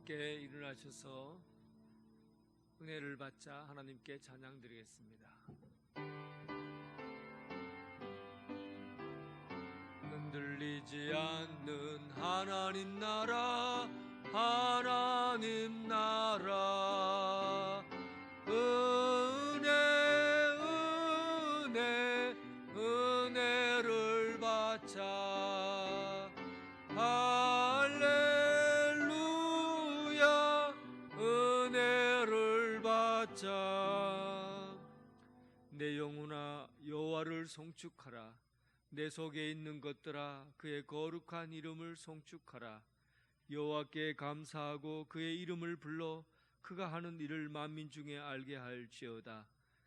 함께 일어나셔서 은혜를 받자 하나님께 찬양 드리겠습니다. 흔들리지 않는 하나님 나라, 하나님 나라, 은혜를 받자. 할렐루야, 은혜를 받자. 내 영혼아 여호와를 송축하라. 내 속에 있는 것들아 그의 거룩한 이름을 송축하라. 여호와께 감사하고 그의 이름을 불러 그가 하는 일을 만민 중에 알게 할지어다.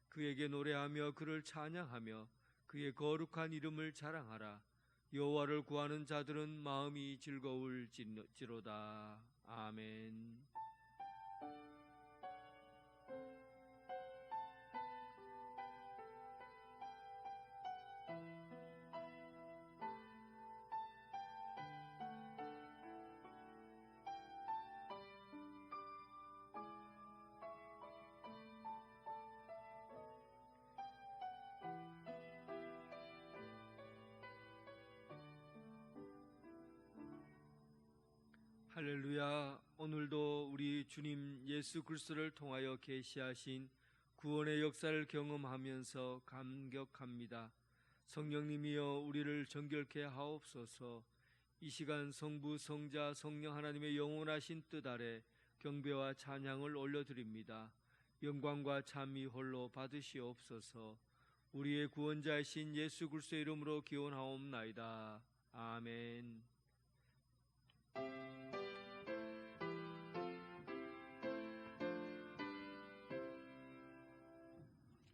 그에게 노래하며 그를 찬양하며 그의 거룩한 이름을 자랑하라. 여호와를 구하는 자들은 마음이 즐거울지로다. 아멘. 할렐루야. 오늘도 우리 주님 예수 그리스도를 통하여 계시하신 구원의 역사를 경험하면서 감격합니다. 성령님이여 우리를 정결케 하옵소서. 이 시간 성부, 성자, 성령 하나님의 영원하신 뜻 아래 경배와 찬양을 올려드립니다. 영광과 찬미 홀로 받으시옵소서. 우리의 구원자이신 예수 그리스도의 이름으로 기원하옵나이다. 아멘.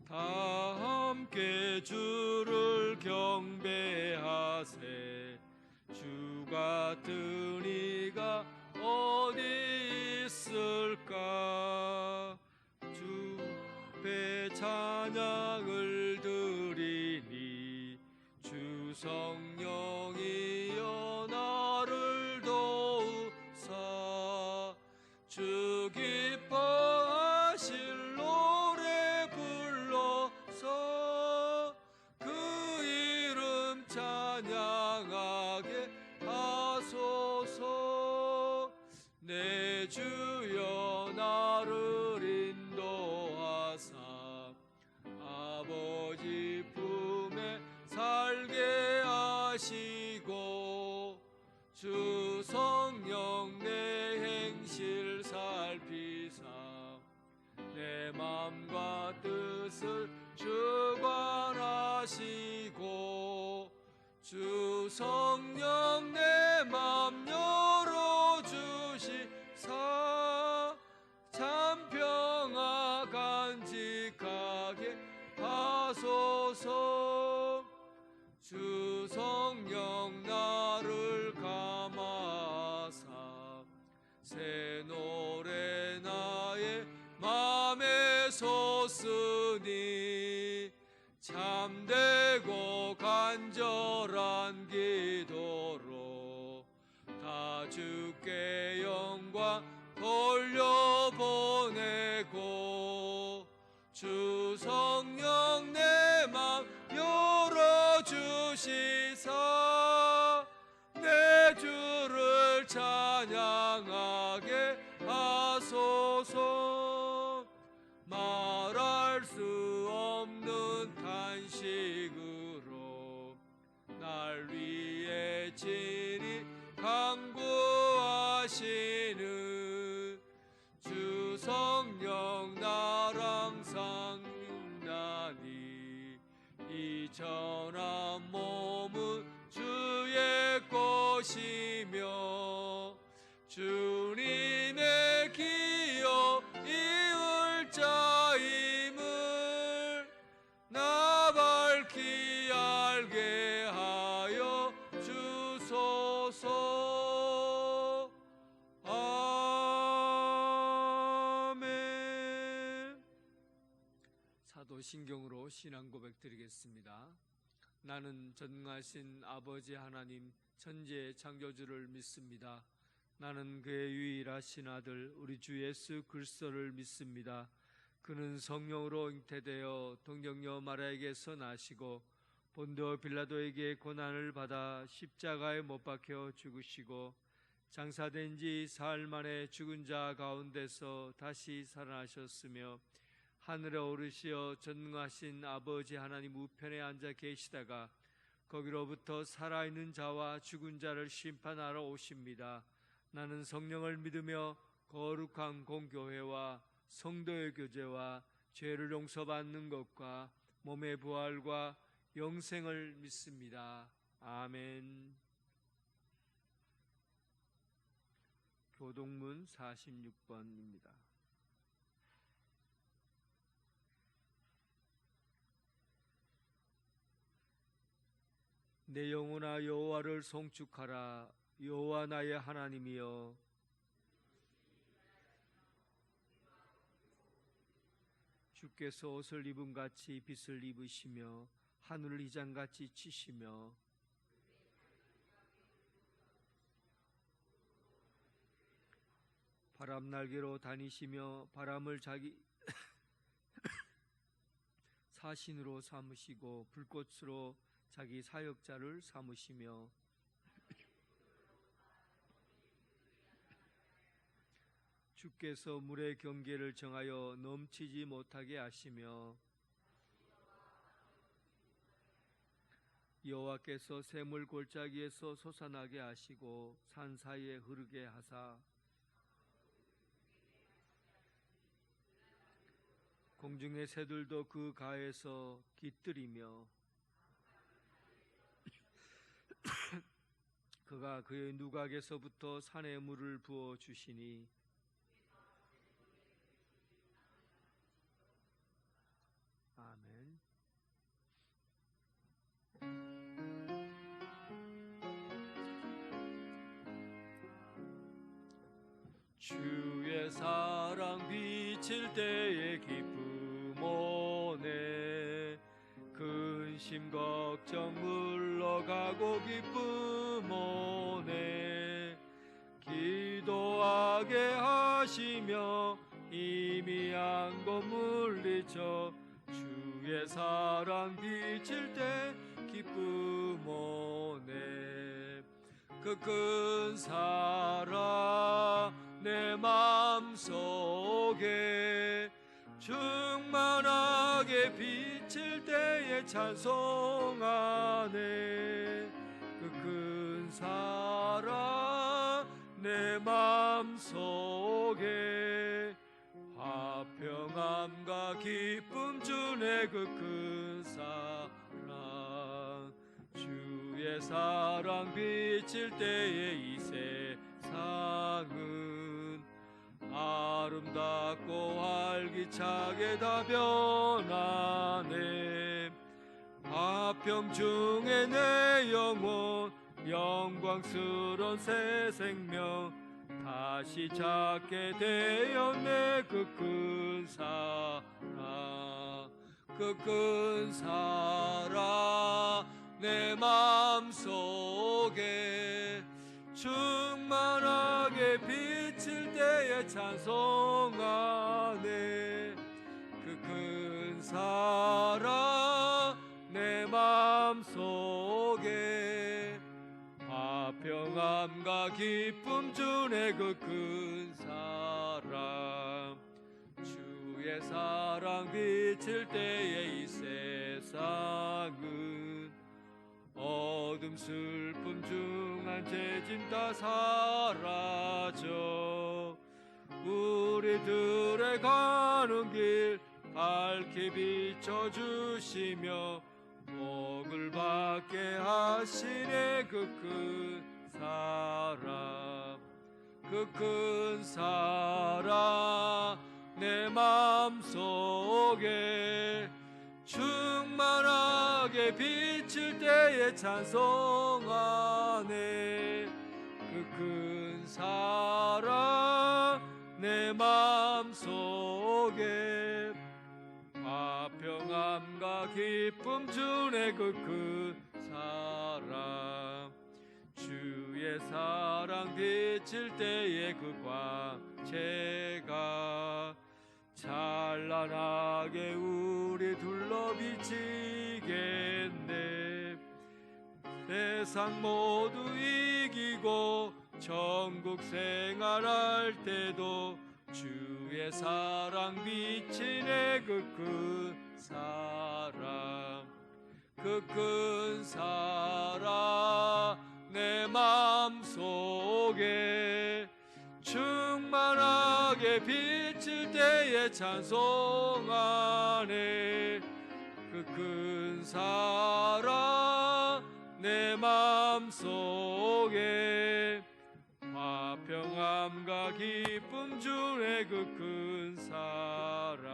다 함께 주를 경배하세. 주 같은 이가 어디 있을까. 주 앞에 찬양을 드리니 주 성령이여 나를 도우사. 주 기뻐하실 노래 불러서 그 이름 찬양하게 하소서. 내 주여 나를 인도하사 아버지 품에 살게 하시고 주 성령 내 행실 살피사 내 맘과 뜻을 주관하시고 주 성령 내 맘 열어주시사 참 평화 간직하게 하소서. 주 성령 나를 감하사 새 노래 나의 맘에 솟으니 참되고 간절한 기도로 다 주께 영광 돌려보내고 주 성령 내 맘 열어주시사 내 주를 찬양하게 하소서. 말할 수 없는 탄식으로 날 위해 친히 간구하시는 주 성령 나랑 상윤나니 이 천한 몸은 주의 것이며 주님의 기여 이을 자임을 나 밝히 알게 하여 주소서. 아멘. 사도신경으로 신앙 고백 드리겠습니다. 나는 전능하신 아버지 하나님 천지의 창조주를 믿습니다. 나는 그의 유일하신 아들 우리 주 예수 그리스도를 믿습니다. 그는 성령으로 잉태되어 동정녀 마리아에게서 나시고 본도 빌라도에게 고난을 받아 십자가에 못 박혀 죽으시고 장사된 지 사흘 만에 죽은 자 가운데서 다시 살아나셨으며 하늘에 오르시어 전능하신 아버지 하나님 우편에 앉아 계시다가 거기로부터 살아있는 자와 죽은 자를 심판하러 오십니다. 나는 성령을 믿으며 거룩한 공교회와 성도의 교제와 죄를 용서받는 것과 몸의 부활과 영생을 믿습니다. 아멘. 교동문 46번입니다. 내 영혼아 여호와를 송축하라. 여호와 나의 하나님이여, 주께서 옷을 입은 같이 빛을 입으시며 하늘을 이장같이 치시며 바람 날개로 다니시며 바람을 자기 사신으로 삼으시고 불꽃으로 자기 사역자를 삼으시며 주께서 물의 경계를 정하여 넘치지 못하게 하시며 여호와께서 샘을 골짜기에서 솟아나게 하시고 산 사이에 흐르게 하사 공중의 새들도 그 가에서 깃들이며 그가 그의 누각에서부터 산에 물을 부어 주시니 아멘. 주의 사랑 비칠 때의 기쁨 오네 근심 걱정 물러가고 기쁨 오네 기도하게 하시며 희미한 곳 물리쳐 주의 사랑 비칠 때 기쁨 오네 그 큰 사랑 내 마음속에 충만하게 비칠 때에 찬송하네 그 큰 사랑 내 마음속에 화평함과 기쁨 주네 그 큰 사랑 주의 사랑 비칠 때에 이 세상은 아름답고 활기차게 다 변하네 화평 중에 내 영혼 영광스러운 새 생명 다시 찾게 되었네 그 큰 사랑 그 큰 사랑 내 마음속에 충만하게 비칠 때에 찬송하네 그 큰 사랑 내 마음속에 화평함과 기쁨 주네 그 큰 사랑 주의 사랑 비칠 때에 이 세상은 어둠 슬픔 중한 죄짐 다 사라져 우리들의 가는 길 밝게 비춰주시며 복을 받게 하시네 그 큰 사랑 그 큰 사랑 내 마음속에 충만하게 비칠 때에 찬송하네 그 큰 사랑 내 마음속에 화평함과 기쁨 주네 그 큰 사랑 주의 주의 사랑 비칠 때에 그 광채가 찬란하게 우리 둘러 비치겠네. 세상 모두 이기고 천국 생활할 때도 주의 사랑 비치네. 그 큰 사랑, 그 큰 사랑 내 마음속에 충만하게 비칠 때에 찬송하네. 그 큰 사랑 내 마음속에 화평함과 기쁨 주네. 그 큰 사랑.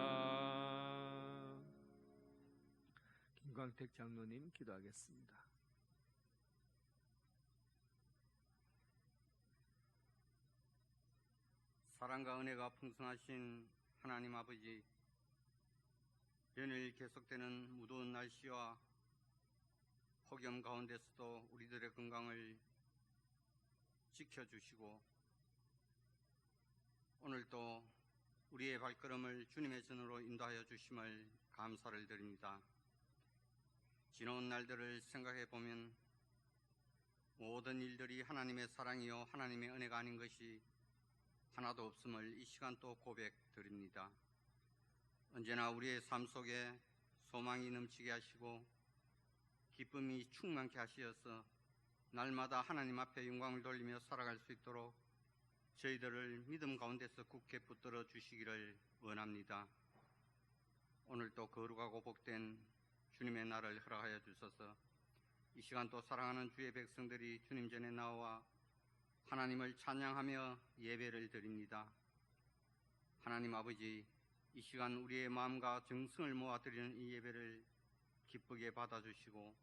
김광택 장로님 기도하겠습니다. 사랑과 은혜가 풍성하신 하나님 아버지, 연일 계속되는 무더운 날씨와 폭염 가운데서도 우리들의 건강을 지켜주시고 오늘도 우리의 발걸음을 주님의 전으로 인도하여 주심을 감사를 드립니다. 지나온 날들을 생각해 보면 모든 일들이 하나님의 사랑이요 하나님의 은혜가 아닌 것이 하나도 없음을 이 시간 또 고백드립니다. 언제나 우리의 삶 속에 소망이 넘치게 하시고 기쁨이 충만케 하시어서 날마다 하나님 앞에 영광을 돌리며 살아갈 수 있도록 저희들을 믿음 가운데서 굳게 붙들어 주시기를 원합니다. 오늘도 거룩하고 복된 주님의 날을 허락하여 주셔서 이 시간 또 사랑하는 주의 백성들이 주님 전에 나와 하나님을 찬양하며 예배를 드립니다. 하나님 아버지, 이 시간 우리의 마음과 정성을 모아드리는 이 예배를 기쁘게 받아주시고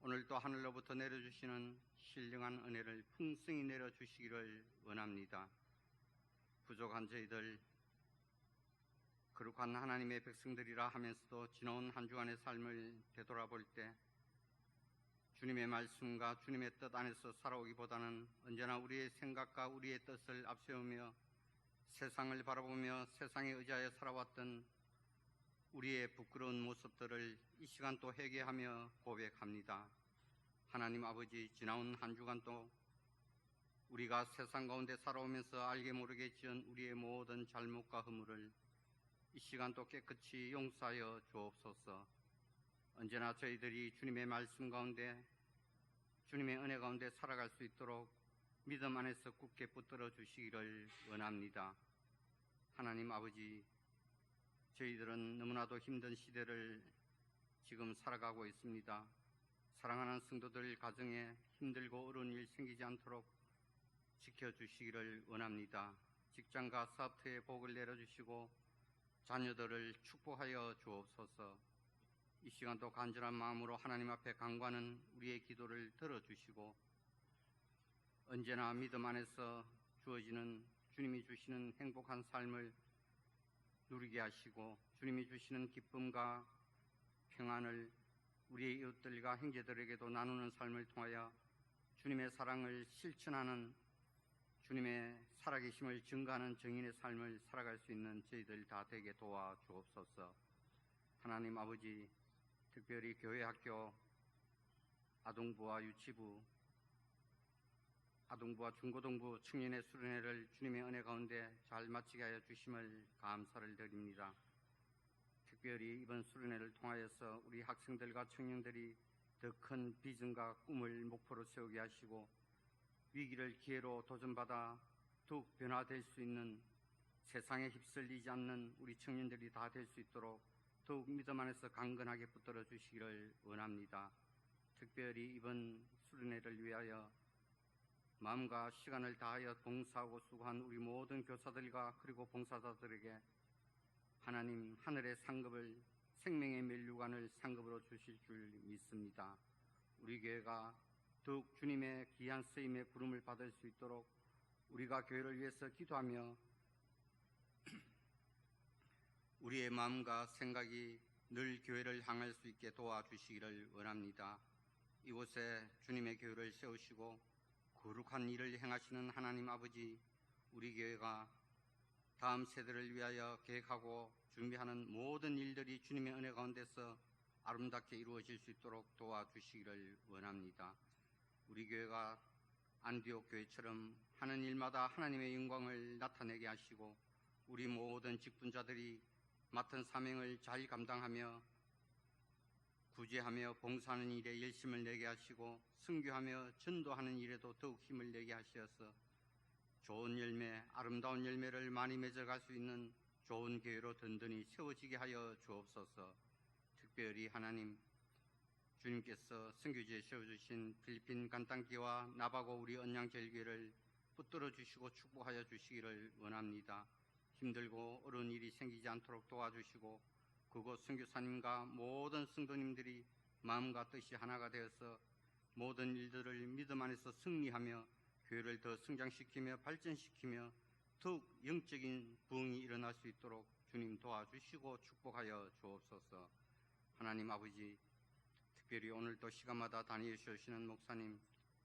오늘도 하늘로부터 내려주시는 신령한 은혜를 풍성히 내려주시기를 원합니다. 부족한 저희들, 거룩한 하나님의 백성들이라 하면서도 지나온 한 주간의 삶을 되돌아볼 때 주님의 말씀과 주님의 뜻 안에서 살아오기보다는 언제나 우리의 생각과 우리의 뜻을 앞세우며 세상을 바라보며 세상에 의지하여 살아왔던 우리의 부끄러운 모습들을 이 시간 또 회개하며 고백합니다. 하나님 아버지, 지나온 한 주간도 우리가 세상 가운데 살아오면서 알게 모르게 지은 우리의 모든 잘못과 허물을 이 시간 또 깨끗이 용서하여 주옵소서. 언제나 저희들이 주님의 말씀 가운데 주님의 은혜 가운데 살아갈 수 있도록 믿음 안에서 굳게 붙들어 주시기를 원합니다. 하나님 아버지, 저희들은 너무나도 힘든 시대를 지금 살아가고 있습니다. 사랑하는 성도들 가정에 힘들고 어려운 일 생기지 않도록 지켜주시기를 원합니다. 직장과 사업터에 복을 내려주시고 자녀들을 축복하여 주옵소서. 이 시간도 간절한 마음으로 하나님 앞에 간구하는 우리의 기도를 들어주시고 언제나 믿음 안에서 주어지는 주님이 주시는 행복한 삶을 누리게 하시고 주님이 주시는 기쁨과 평안을 우리의 이웃들과 형제들에게도 나누는 삶을 통하여 주님의 사랑을 실천하는 주님의 살아계심을 증거하는 정인의 삶을 살아갈 수 있는 저희들 다 되게 도와주옵소서. 하나님 아버지, 특별히 교회 학교 아동부와 유치부, 아동부와 중고등부 청년의 수련회를 주님의 은혜 가운데 잘 마치게 하여 주심을 감사를 드립니다. 특별히 이번 수련회를 통하여서 우리 학생들과 청년들이 더 큰 비전과 꿈을 목표로 세우게 하시고 위기를 기회로 도전받아 더욱 변화될 수 있는 세상에 휩쓸리지 않는 우리 청년들이 다 될 수 있도록 더욱 믿음 안에서 강건하게 붙들어 주시기를 원합니다. 특별히 이번 수련회를 위하여 마음과 시간을 다하여 봉사하고 수고한 우리 모든 교사들과 그리고 봉사자들에게 하나님 하늘의 상급을, 생명의 면류관을 상급으로 주실 줄 믿습니다. 우리 교회가 더욱 주님의 귀한 쓰임의 부름을 받을 수 있도록 우리가 교회를 위해서 기도하며 우리의 마음과 생각이 늘 교회를 향할 수 있게 도와주시기를 원합니다. 이곳에 주님의 교회를 세우시고 거룩한 일을 행하시는 하나님 아버지, 우리 교회가 다음 세대를 위하여 계획하고 준비하는 모든 일들이 주님의 은혜 가운데서 아름답게 이루어질 수 있도록 도와주시기를 원합니다. 우리 교회가 안디옥 교회처럼 하는 일마다 하나님의 영광을 나타내게 하시고 우리 모든 직분자들이 맡은 사명을 잘 감당하며 구제하며 봉사하는 일에 열심을 내게 하시고 선교하며 전도하는 일에도 더욱 힘을 내게 하시어서 좋은 열매, 아름다운 열매를 많이 맺어갈 수 있는 좋은 교회로 든든히 세워지게 하여 주옵소서. 특별히 하나님, 주님께서 선교지에 세워주신 필리핀 간단교와 나바고 우리 언양제일교회를 붙들어 주시고 축복하여 주시기를 원합니다. 힘들고 어려운 일이 생기지 않도록 도와주시고 그곳 선교사님과 모든 성도님들이 마음과 뜻이 하나가 되어서 모든 일들을 믿음 안에서 승리하며 교회를 더 성장시키며 발전시키며 더욱 영적인 부흥이 일어날 수 있도록 주님 도와주시고 축복하여 주옵소서. 하나님 아버지, 특별히 오늘도 시간마다 다니엘 오시는 목사님,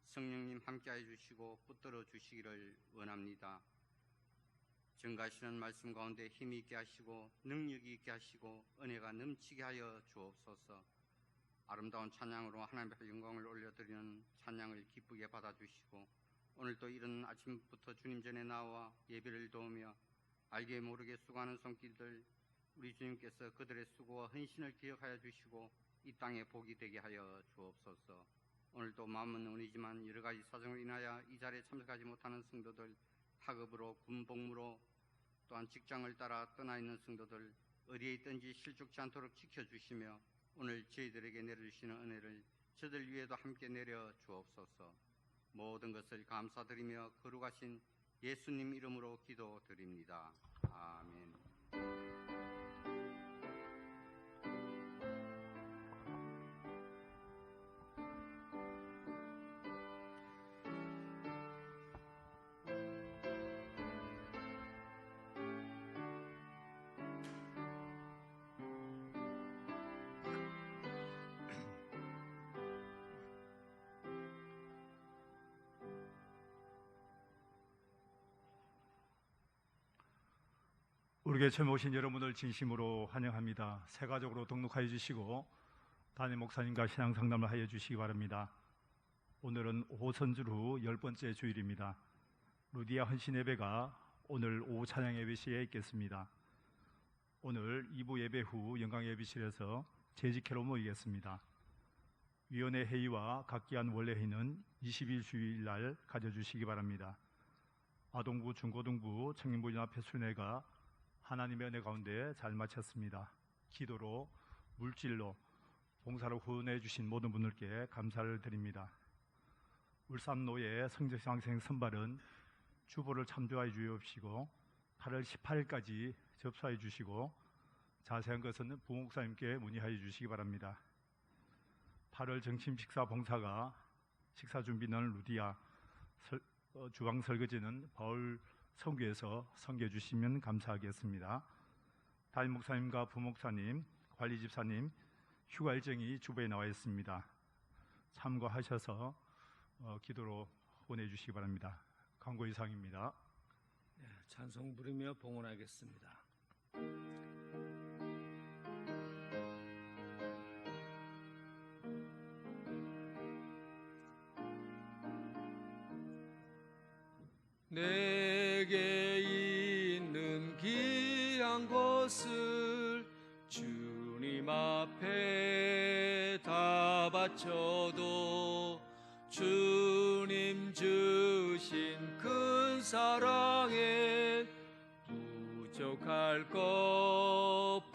성령님 함께하여 주시고 붙들어 주시기를 원합니다. 증가하시는 말씀 가운데 힘이 있게 하시고 능력이 있게 하시고 은혜가 넘치게 하여 주옵소서. 아름다운 찬양으로 하나님 앞에 영광을 올려드리는 찬양을 기쁘게 받아주시고 오늘도 이른 아침부터 주님 전에 나와 예배를 도우며 알게 모르게 수고하는 손길들, 우리 주님께서 그들의 수고와 헌신을 기억하여 주시고 이 땅에 복이 되게 하여 주옵소서. 오늘도 마음은 은이지만 여러 가지 사정으로 인하여 이 자리에 참석하지 못하는 성도들, 학업으로 군복무로 또한 직장을 따라 떠나 있는 성도들 어디에 있든지 실족지 않도록 지켜주시며 오늘 저희들에게 내려주시는 은혜를 저들 위에도 함께 내려 주옵소서. 모든 것을 감사드리며 거룩하신 예수님 이름으로 기도드립니다. 아멘. 우리 교회 처음 오신 여러분을 진심으로 환영합니다. 새 가족으로 등록하여 주시고 담임 목사님과 신앙 상담을 하여 주시기 바랍니다. 오늘은 오후 선주를 후 10번째 주일입니다. 루디아 헌신 예배가 오늘 오후 찬양 예배 시에 있겠습니다. 오늘 2부 예배 후 영광 예배실에서 재직회로 모이겠습니다. 위원회 회의와 각기한 원래 회의는 20일 주일 날 가져주시기 바랍니다. 아동부, 중고등부, 청년부 연합회 순회가 하나님의 은혜 가운데 잘 마쳤습니다. 기도로, 물질로, 봉사로 후원해 주신 모든 분들께 감사를 드립니다. 울산노예 성적신학생 선발은 주보를 참조해 주옵시고 8월 18일까지 접수해 주시고 자세한 것은 부목사님께 문의하여 주시기 바랍니다. 8월 점심 식사 봉사가 식사 준비는 루디아, 주방 설거지는 바울 성교에서 섬겨 주시면 감사하겠습니다. 담임 목사님과 부목사님, 관리 집사님 휴가 일정이 주보에 나와 있습니다. 참고하셔서 기도로 후원해 주시기 바랍니다. 광고 이상입니다. 네, 찬송 부르며 봉헌하겠습니다. 내게 있는 귀한 것을 주님 앞에 다 바쳐도 주님 주신 큰 사랑에 부족할 것뿐입니다.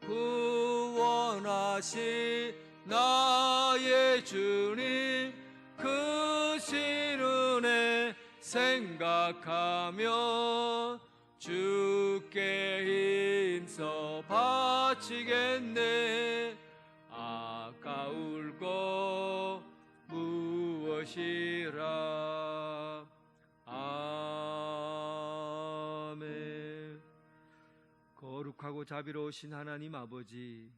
구원하신 나의 주님 크신 은혜 생각하며 주께 힘써 바치겠네. 아까울 것 무엇이라. 아멘. 거룩하고 자비로우신 하나님 아버지,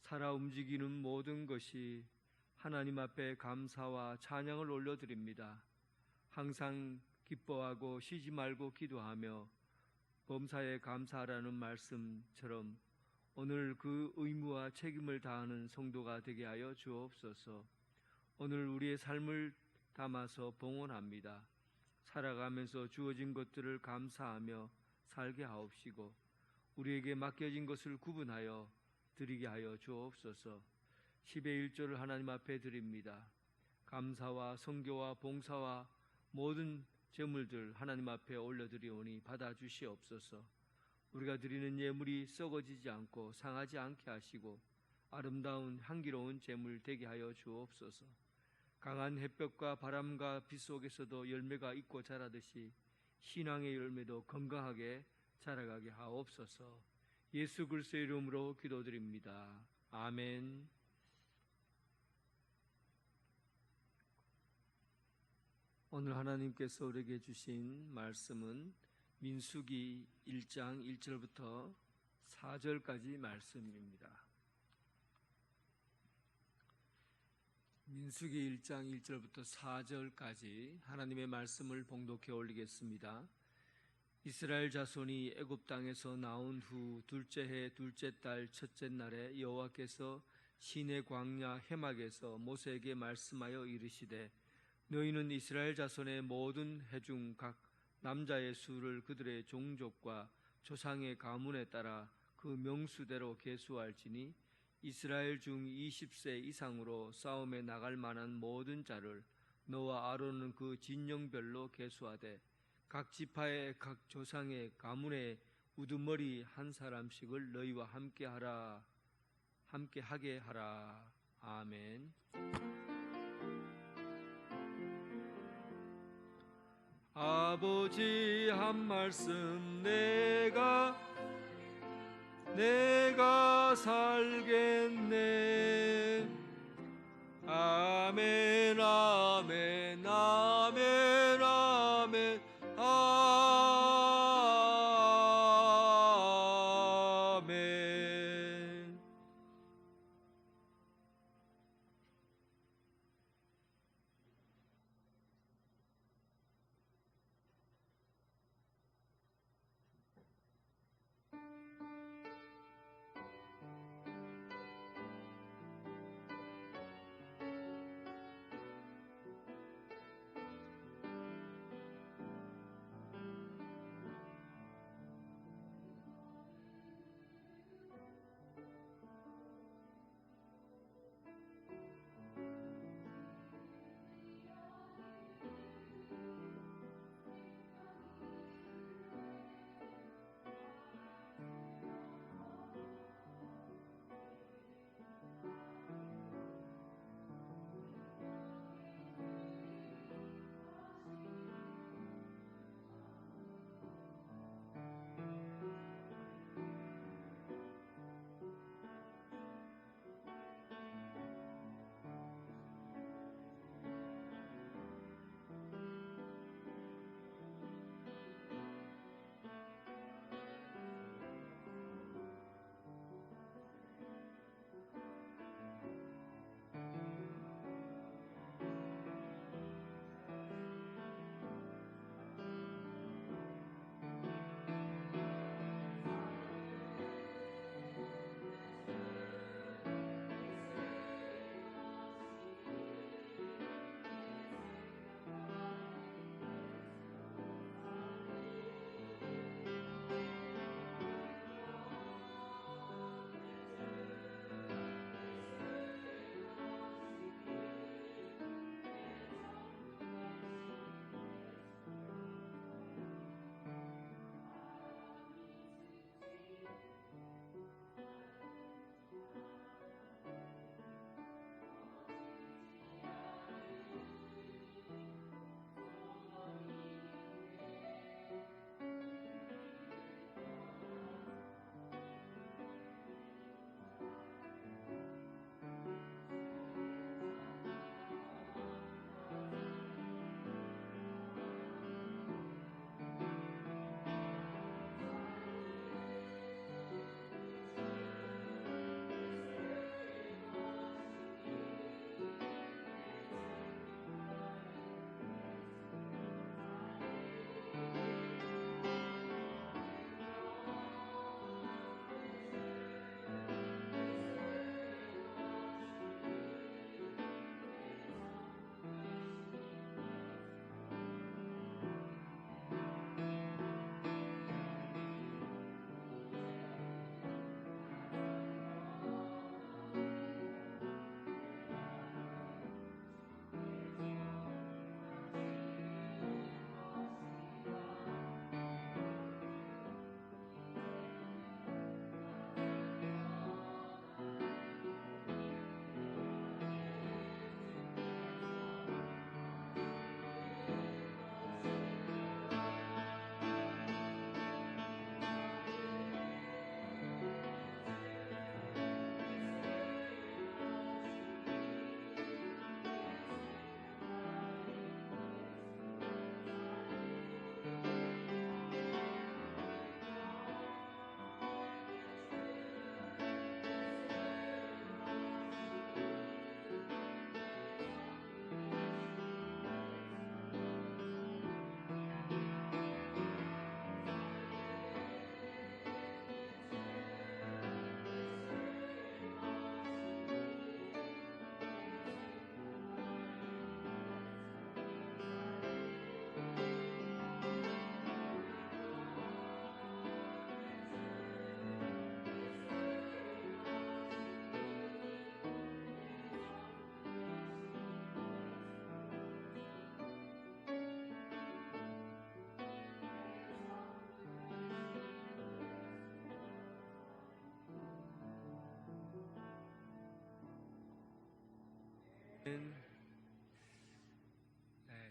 살아 움직이는 모든 것이 하나님 앞에 감사와 찬양을 올려드립니다. 항상 기뻐하고 쉬지 말고 기도하며 범사에 감사하라는 말씀처럼 오늘 그 의무와 책임을 다하는 성도가 되게 하여 주옵소서. 오늘 우리의 삶을 담아서 봉헌합니다. 살아가면서 주어진 것들을 감사하며 살게 하옵시고 우리에게 맡겨진 것을 구분하여 드리게 하여 주옵소서. 10의 1조를 하나님 앞에 드립니다. 감사와 선교와 봉사와 모든 제물들 하나님 앞에 올려드리오니 받아주시옵소서. 우리가 드리는 예물이 썩어지지 않고 상하지 않게 하시고 아름다운 향기로운 제물 되게 하여 주옵소서. 강한 햇볕과 바람과 비 속에서도 열매가 있고 자라듯이 신앙의 열매도 건강하게 자라가게 하옵소서. 예수 그리스도의 이름으로 기도드립니다. 아멘. 오늘 하나님께서 우리에게 주신 말씀은 민수기 1장 1절부터 4절까지 말씀입니다. 민수기 1장 1절부터 4절까지 하나님의 말씀을 봉독해 올리겠습니다. 이스라엘 자손이 애굽 땅에서 나온 후 둘째 해 둘째 달 첫째 날에 여호와께서 시내 광야 해막에서 모세에게 말씀하여 이르시되 너희는 이스라엘 자손의 모든 해 중 각 남자의 수를 그들의 종족과 조상의 가문에 따라 그 명수대로 계수할지니 이스라엘 중 20세 이상으로 싸움에 나갈 만한 모든 자를 너와 아론은 그 진영별로 계수하되 각 지파의 각 조상의 가문의 우두머리 한 사람씩을 너희와 함께 하게 하라. 아멘. 아버지 한 말씀 내가 살겠네. 아멘 아멘 아멘 아멘 아멘.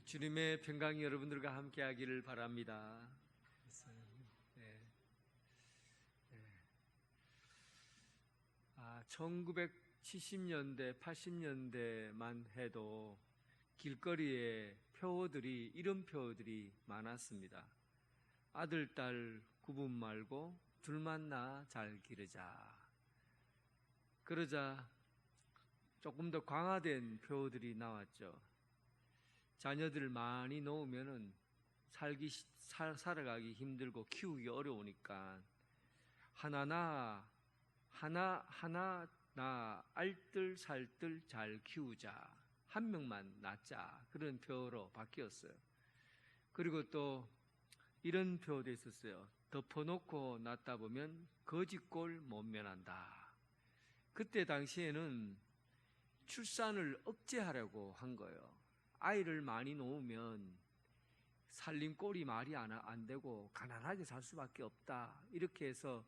주님의 평강이 여러분들과 함께하기를 바랍니다. 네. 1970년대, 80년대만 해도 길거리에 표어들이, 이름표들이 많았습니다. 아들, 딸 구분 말고 둘만 나 잘 기르자. 그러자 조금 더 강화된 표어들이 나왔죠. 자녀들 많이 놓으면은 살아가기 힘들고 키우기 어려우니까 하나 나 알뜰살뜰 잘 키우자, 한 명만 낳자, 그런 표어로 바뀌었어요. 그리고 또 이런 표어도 있었어요. 덮어놓고 낳다 보면 거지꼴 못 면한다. 그때 당시에는 출산을 억제하려고 한 거예요. 아이를 많이 놓으면 살림꼴이 말이 안 되고 가난하게 살 수밖에 없다. 이렇게 해서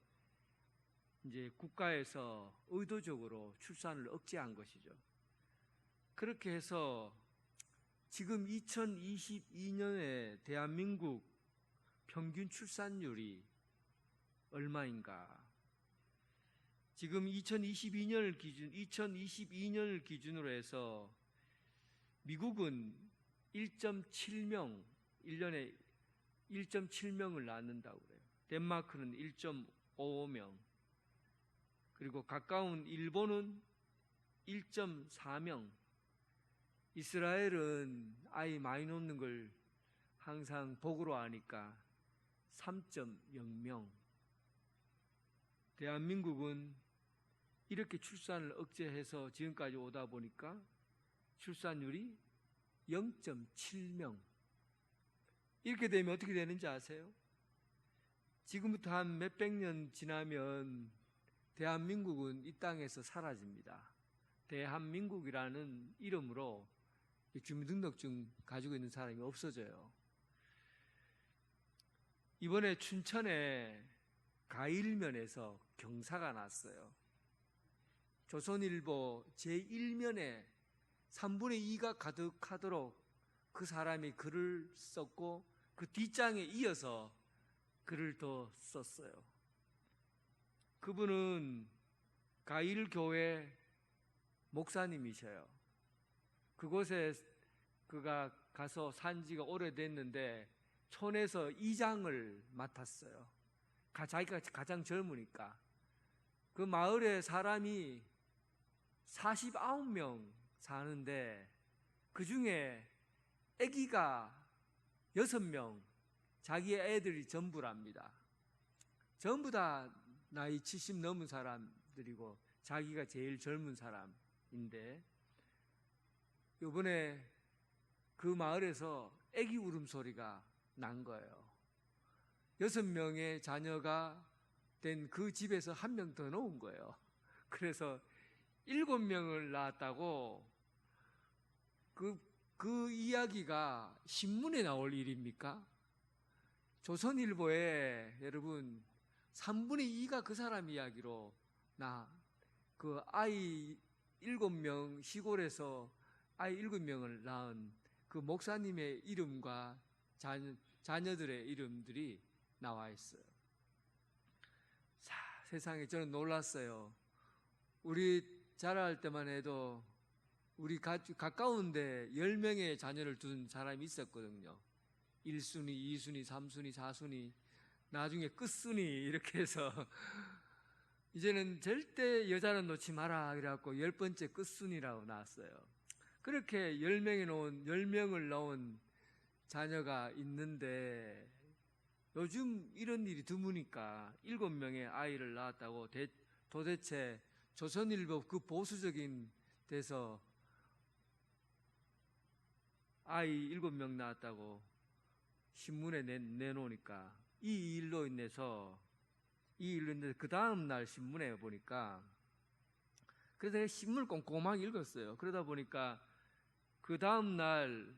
이제 국가에서 의도적으로 출산을 억제한 것이죠. 그렇게 해서 지금 2022년에 대한민국 평균 출산율이 얼마인가? 지금 2022년을 기준으로 해서 미국은 1.7명, 1년에 1.7명을 낳는다고 그래요. 덴마크는 1.55명. 그리고 가까운 일본은 1.4명. 이스라엘은 아이 많이 놓는 걸 항상 복으로 아니까 3.0명. 대한민국은 이렇게 출산을 억제해서 지금까지 오다 보니까 출산율이 0.7명. 이렇게 되면 어떻게 되는지 아세요? 지금부터 한 몇백 년 지나면 대한민국은 이 땅에서 사라집니다. 대한민국이라는 이름으로 주민등록증 가지고 있는 사람이 없어져요. 이번에 춘천에 가일면에서 경사가 났어요. 조선일보 제1면에 3분의 2가 가득하도록 그 사람이 글을 썼고 그 뒷장에 이어서 글을 더 썼어요. 그분은 가일교회 목사님이셔요. 그곳에 그가 가서 산 지가 오래됐는데 촌에서 이장을 맡았어요. 자기가 가장 젊으니까. 그 마을에 사람이 49명 사는데 그 중에 아기가 6명, 자기 애들이 전부랍니다. 전부 다 나이 70 넘은 사람들이고 자기가 제일 젊은 사람인데 이번에 그 마을에서 아기 울음소리가 난 거예요. 6명의 자녀가 된 그 집에서 한 명 더 놓은 거예요. 그래서 7명을 낳았다고 그 이야기가 신문에 나올 일입니까? 조선일보에 여러분 3분의 2가 그 사람 이야기로 그 아이 7명 시골에서 아이 7명을 낳은 그 목사님의 이름과 자녀들의 이름들이 나와 있어요. 자, 세상에 저는 놀랐어요. 우리 자랄 때만 해도 우리 가까운데 10명의 자녀를 둔 사람이 있었거든요. 1순위, 2순위, 3순위, 4순위, 나중에 끝순위 이렇게 해서 이제는 절대 여자는 놓지 마라 그래갖고 10번째 끝순위라고 나왔어요. 그렇게 10명을 낳은 자녀가 있는데 요즘 이런 일이 드무니까 7명의 아이를 낳았다고 도대체 조선일보 그 보수적인 데서 아이 7명 낳았다고 신문에 내놓으니까 이 일로 인해서 그 다음 날 신문에 보니까 그래서 내가 신문을 꼼꼼하게 읽었어요. 그러다 보니까 그 다음 날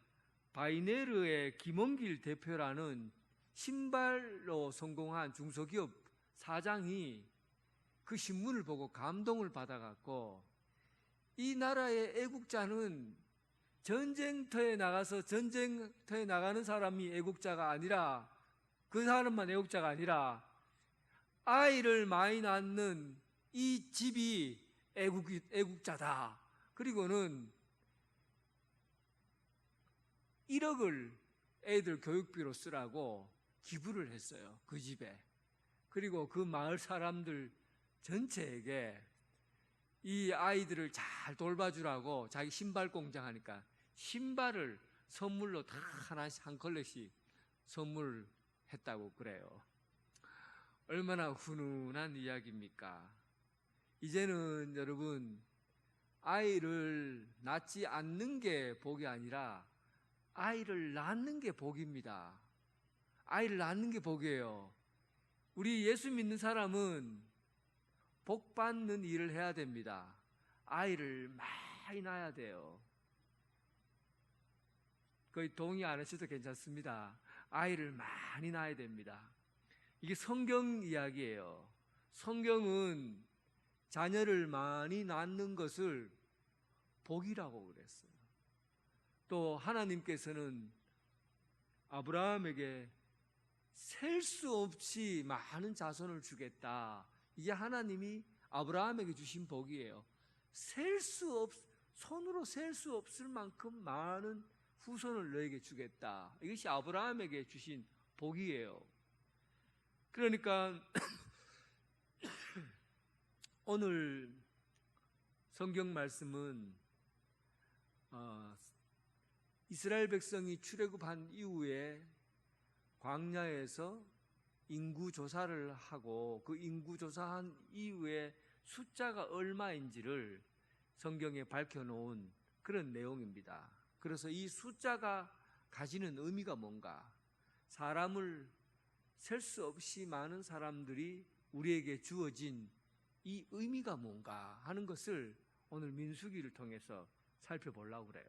바이네르의 김원길 대표라는 신발로 성공한 중소기업 사장이 그 신문을 보고 감동을 받아갖고 이 나라의 애국자는 전쟁터에 나가는 사람이 애국자가 아니라, 그 사람만 애국자가 아니라 아이를 많이 낳는 이 집이 애국자다. 그리고는 1억을 애들 교육비로 쓰라고 기부를 했어요, 그 집에. 그리고 그 마을 사람들 전체에게 이 아이들을 잘 돌봐주라고, 자기 신발 공장 하니까 신발을 선물로 다 하나씩 한 컬레씩 선물했다고 그래요. 얼마나 훈훈한 이야기입니까? 이제는 여러분, 아이를 낳지 않는 게 복이 아니라 아이를 낳는 게 복입니다. 아이를 낳는 게 복이에요. 우리 예수 믿는 사람은 복 받는 일을 해야 됩니다. 아이를 많이 낳아야 돼요. 거의 동의 안 하셔도 괜찮습니다. 아이를 많이 낳아야 됩니다. 이게 성경 이야기예요. 성경은 자녀를 많이 낳는 것을 복이라고 그랬어요. 또 하나님께서는 아브라함에게 셀 수 없이 많은 자손을 주겠다. 이게 하나님이 아브라함에게 주신 복이에요. 손으로 셀 수 없을 만큼 많은 후손을 너에게 주겠다. 이것이 아브라함에게 주신 복이에요. 그러니까 오늘 성경 말씀은 이스라엘 백성이 출애굽한 이후에 광야에서 인구 조사를 하고, 그 인구 조사한 이후에 숫자가 얼마인지를 성경에 밝혀놓은 그런 내용입니다. 그래서 이 숫자가 가지는 의미가 뭔가, 사람을 셀 수 없이 많은 사람들이 우리에게 주어진 이 의미가 뭔가 하는 것을 오늘 민수기를 통해서 살펴보려고 그래요.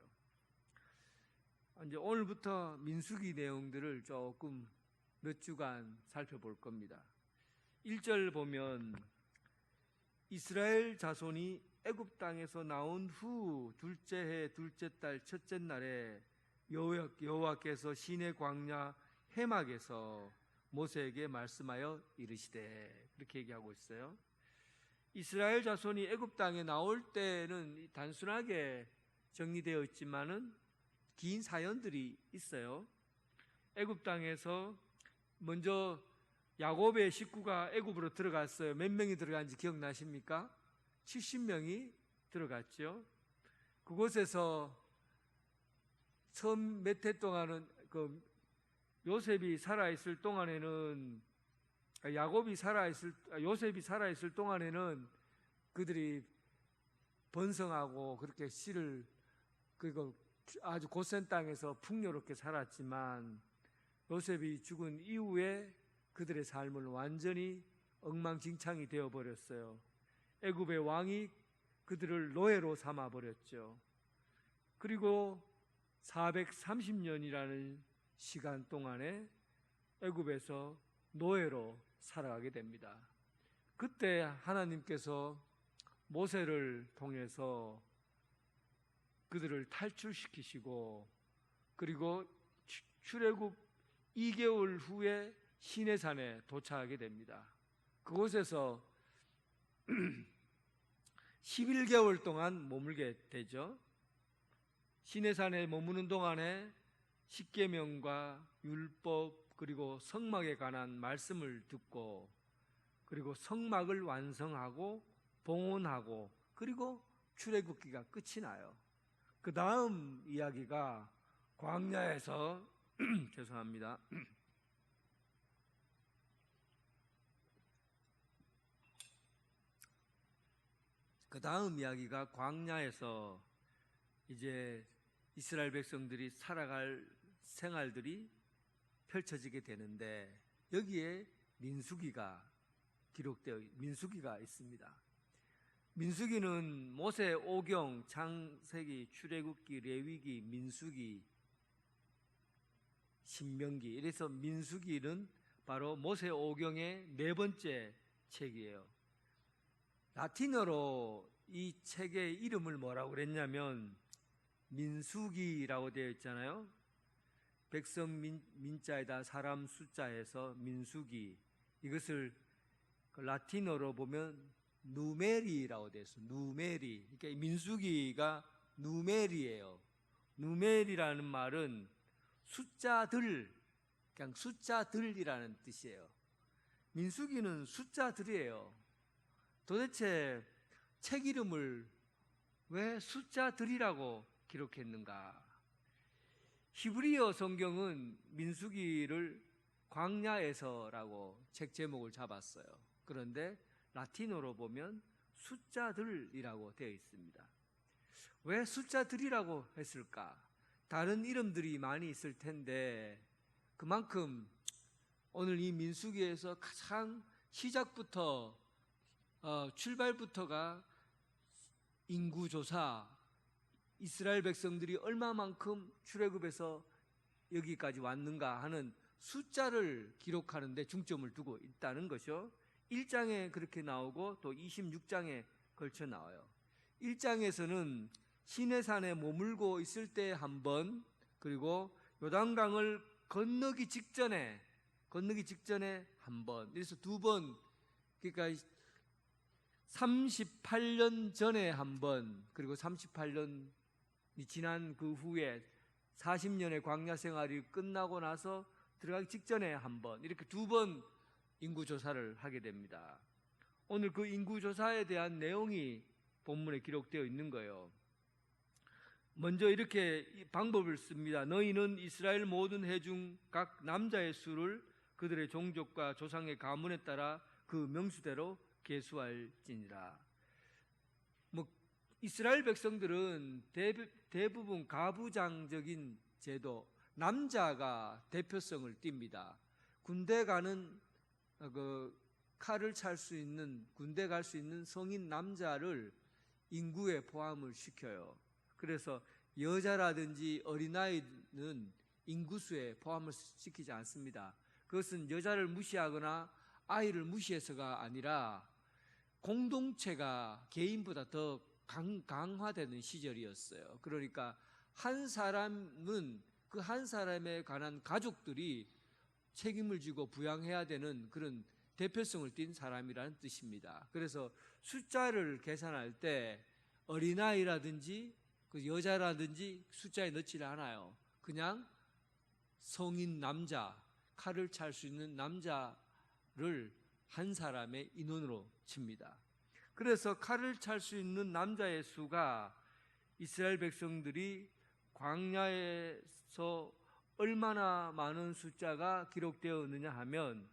이제 오늘부터 민수기 내용들을 조금 몇 주간 살펴볼 겁니다. 1절 보면 이스라엘 자손이 애굽 땅에서 나온 후 둘째 해 둘째 달 첫째 날에 여호와께서 시내 광야 해막에서 모세에게 말씀하여 이르시되, 그렇게 얘기하고 있어요. 이스라엘 자손이 애굽 땅에 나올 때는 단순하게 정리되어 있지만은 긴 사연들이 있어요. 애굽 땅에서 먼저 야곱의 식구가 애굽으로 들어갔어요. 몇 명이 들어간지 기억나십니까? 70명이 들어갔죠. 그곳에서 처음 몇 해 동안은 요셉이 살아있을 동안에는, 요셉이 살아있을 동안에는 그들이 번성하고 그렇게 씨를, 그리고 아주 고센 땅에서 풍요롭게 살았지만, 요셉이 죽은 이후에 그들의 삶을 완전히 엉망진창이 되어버렸어요. 애굽의 왕이 그들을 노예로 삼아버렸죠. 그리고 430년이라는 시간 동안에 애굽에서 노예로 살아가게 됩니다. 그때 하나님께서 모세를 통해서 그들을 탈출시키시고, 그리고 출애굽 2개월 후에 시내산에 도착하게 됩니다. 그곳에서 11개월 동안 머물게 되죠. 시내산에 머무는 동안에 십계명과 율법, 그리고 성막에 관한 말씀을 듣고, 그리고 성막을 완성하고 봉헌하고, 그리고 출애굽기가 끝이 나요. 그 다음 이야기가 광야에서 죄송합니다. 그 다음 이야기가 광야에서 이제 이스라엘 백성들이 살아갈 생활들이 펼쳐지게 되는데, 여기에 민수기가 있습니다. 민수기는 모세 오경, 창세기, 출애굽기, 레위기, 민수기, 신명기, 이래서 민수기는 바로 모세 오경의 네 번째 책이에요. 라틴어로 이 책의 이름을 뭐라고 그랬냐면 민수기라고 되어 있잖아요. 백성 민자에다 사람 숫자에서 민수기, 이것을 그 라틴어로 보면 누메리라고 되어 있어요. 누메리. 그러니까 민수기가 누메리예요. 누메리라는 말은 숫자들, 그냥 숫자들이라는 뜻이에요. 민수기는 숫자들이에요. 도대체 책 이름을 왜 숫자들이라고 기록했는가? 히브리어 성경은 민수기를 광야에서라고 책 제목을 잡았어요. 그런데 라틴어로 보면 숫자들이라고 되어 있습니다. 왜 숫자들이라고 했을까? 다른 이름들이 많이 있을 텐데 그만큼 오늘 이 민수기에서 가장 시작부터 출발부터가 인구조사, 이스라엘 백성들이 얼마만큼 출애굽에서 여기까지 왔는가 하는 숫자를 기록하는 데 중점을 두고 있다는 것이요. 1장에 그렇게 나오고 또 26장에 걸쳐 나와요. 1장에서는 시내산에 머물고 있을 때 한 번, 그리고 요단강을 건너기 직전에 한 번, 그래서 두 번, 그러니까 38년 전에 한 번, 그리고 38년이 지난 그 후에 40년의 광야 생활이 끝나고 나서 들어가기 직전에 한 번, 이렇게 두 번 인구조사를 하게 됩니다. 오늘 그 인구조사에 대한 내용이 본문에 기록되어 있는 거예요. 먼저 이렇게 방법을 씁니다. 너희는 이스라엘 모든 회중 각 남자의 수를 그들의 종족과 조상의 가문에 따라 그 명수대로 계수할지니라. 이스라엘 백성들은 대부분 가부장적인 제도, 남자가 대표성을 띱니다. 군대 가는 칼을 찰 수 있는, 군대 갈 수 있는 성인 남자를 인구에 포함을 시켜요. 그래서 여자라든지 어린아이는 인구수에 포함을 시키지 않습니다. 그것은 여자를 무시하거나 아이를 무시해서가 아니라 공동체가 개인보다 더 강화되는 시절이었어요. 그러니까 한 사람은 그 한 사람에 관한 가족들이 책임을 지고 부양해야 되는 그런 대표성을 띈 사람이라는 뜻입니다. 그래서 숫자를 계산할 때 어린아이라든지 그 여자라든지 숫자에 넣지를 않아요. 그냥 성인 남자, 칼을 찰 수 있는 남자를 한 사람의 인원으로 칩니다. 그래서 칼을 찰 수 있는 남자의 수가 이스라엘 백성들이 광야에서 얼마나 많은 숫자가 기록되었느냐 하면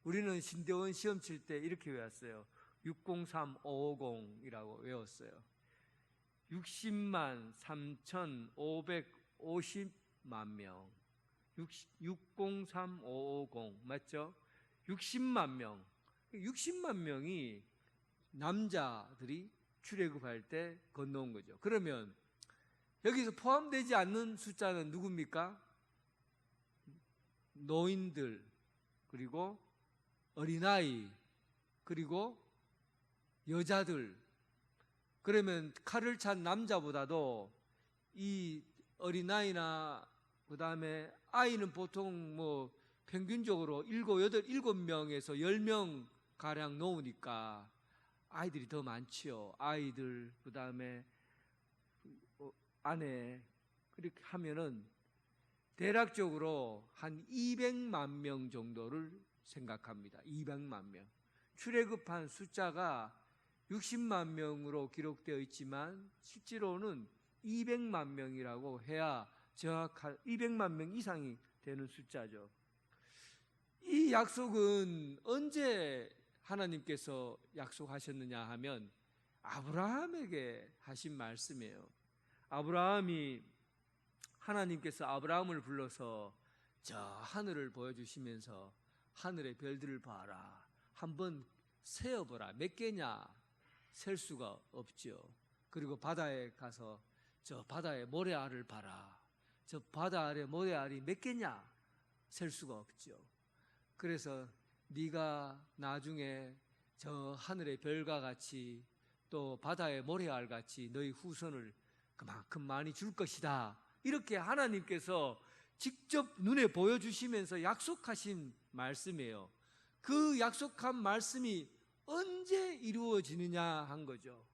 우리는 신대원 시험 칠 때 이렇게 외웠어요. 603550이라고 외웠어요. 60만 3,550만 명. 603550 맞죠? 60만 명. 60만 명이 남자들이 출애굽할 때 건너온 거죠. 그러면 여기서 포함되지 않는 숫자는 누굽니까? 노인들, 그리고 어린아이, 그리고 여자들. 그러면 칼을 찬 남자보다도 이 어린아이나 그 다음에 아이는 보통 평균적으로 7명에서 10명 가량 놓으니까 아이들이 더 많지요. 아이들, 그 다음에 아내, 그렇게 하면은 대략적으로 한 200만 명 정도를 생각합니다. 200만 명. 출애굽한 숫자가 60만 명으로 기록되어 있지만 실제로는 200만 명이라고 해야 정확한 200만 명 이상이 되는 숫자죠. 이 약속은 언제 하나님께서 약속하셨느냐 하면 아브라함에게 하신 말씀이에요. 하나님께서 아브라함을 불러서 저 하늘을 보여주시면서 하늘의 별들을 봐라. 한번 세어보라. 몇 개냐? 셀 수가 없죠. 그리고 바다에 가서 저 바다의 모래알을 봐라. 저 바다 아래 모래알이 몇 개냐? 셀 수가 없죠. 그래서 네가 나중에 저 하늘의 별과 같이 또 바다의 모래알 같이 너희 후손을 그만큼 많이 줄 것이다. 이렇게 하나님께서 직접 눈에 보여주시면서 약속하신 말씀이에요. 그 약속한 말씀이 언제 이루어지느냐 한 거죠.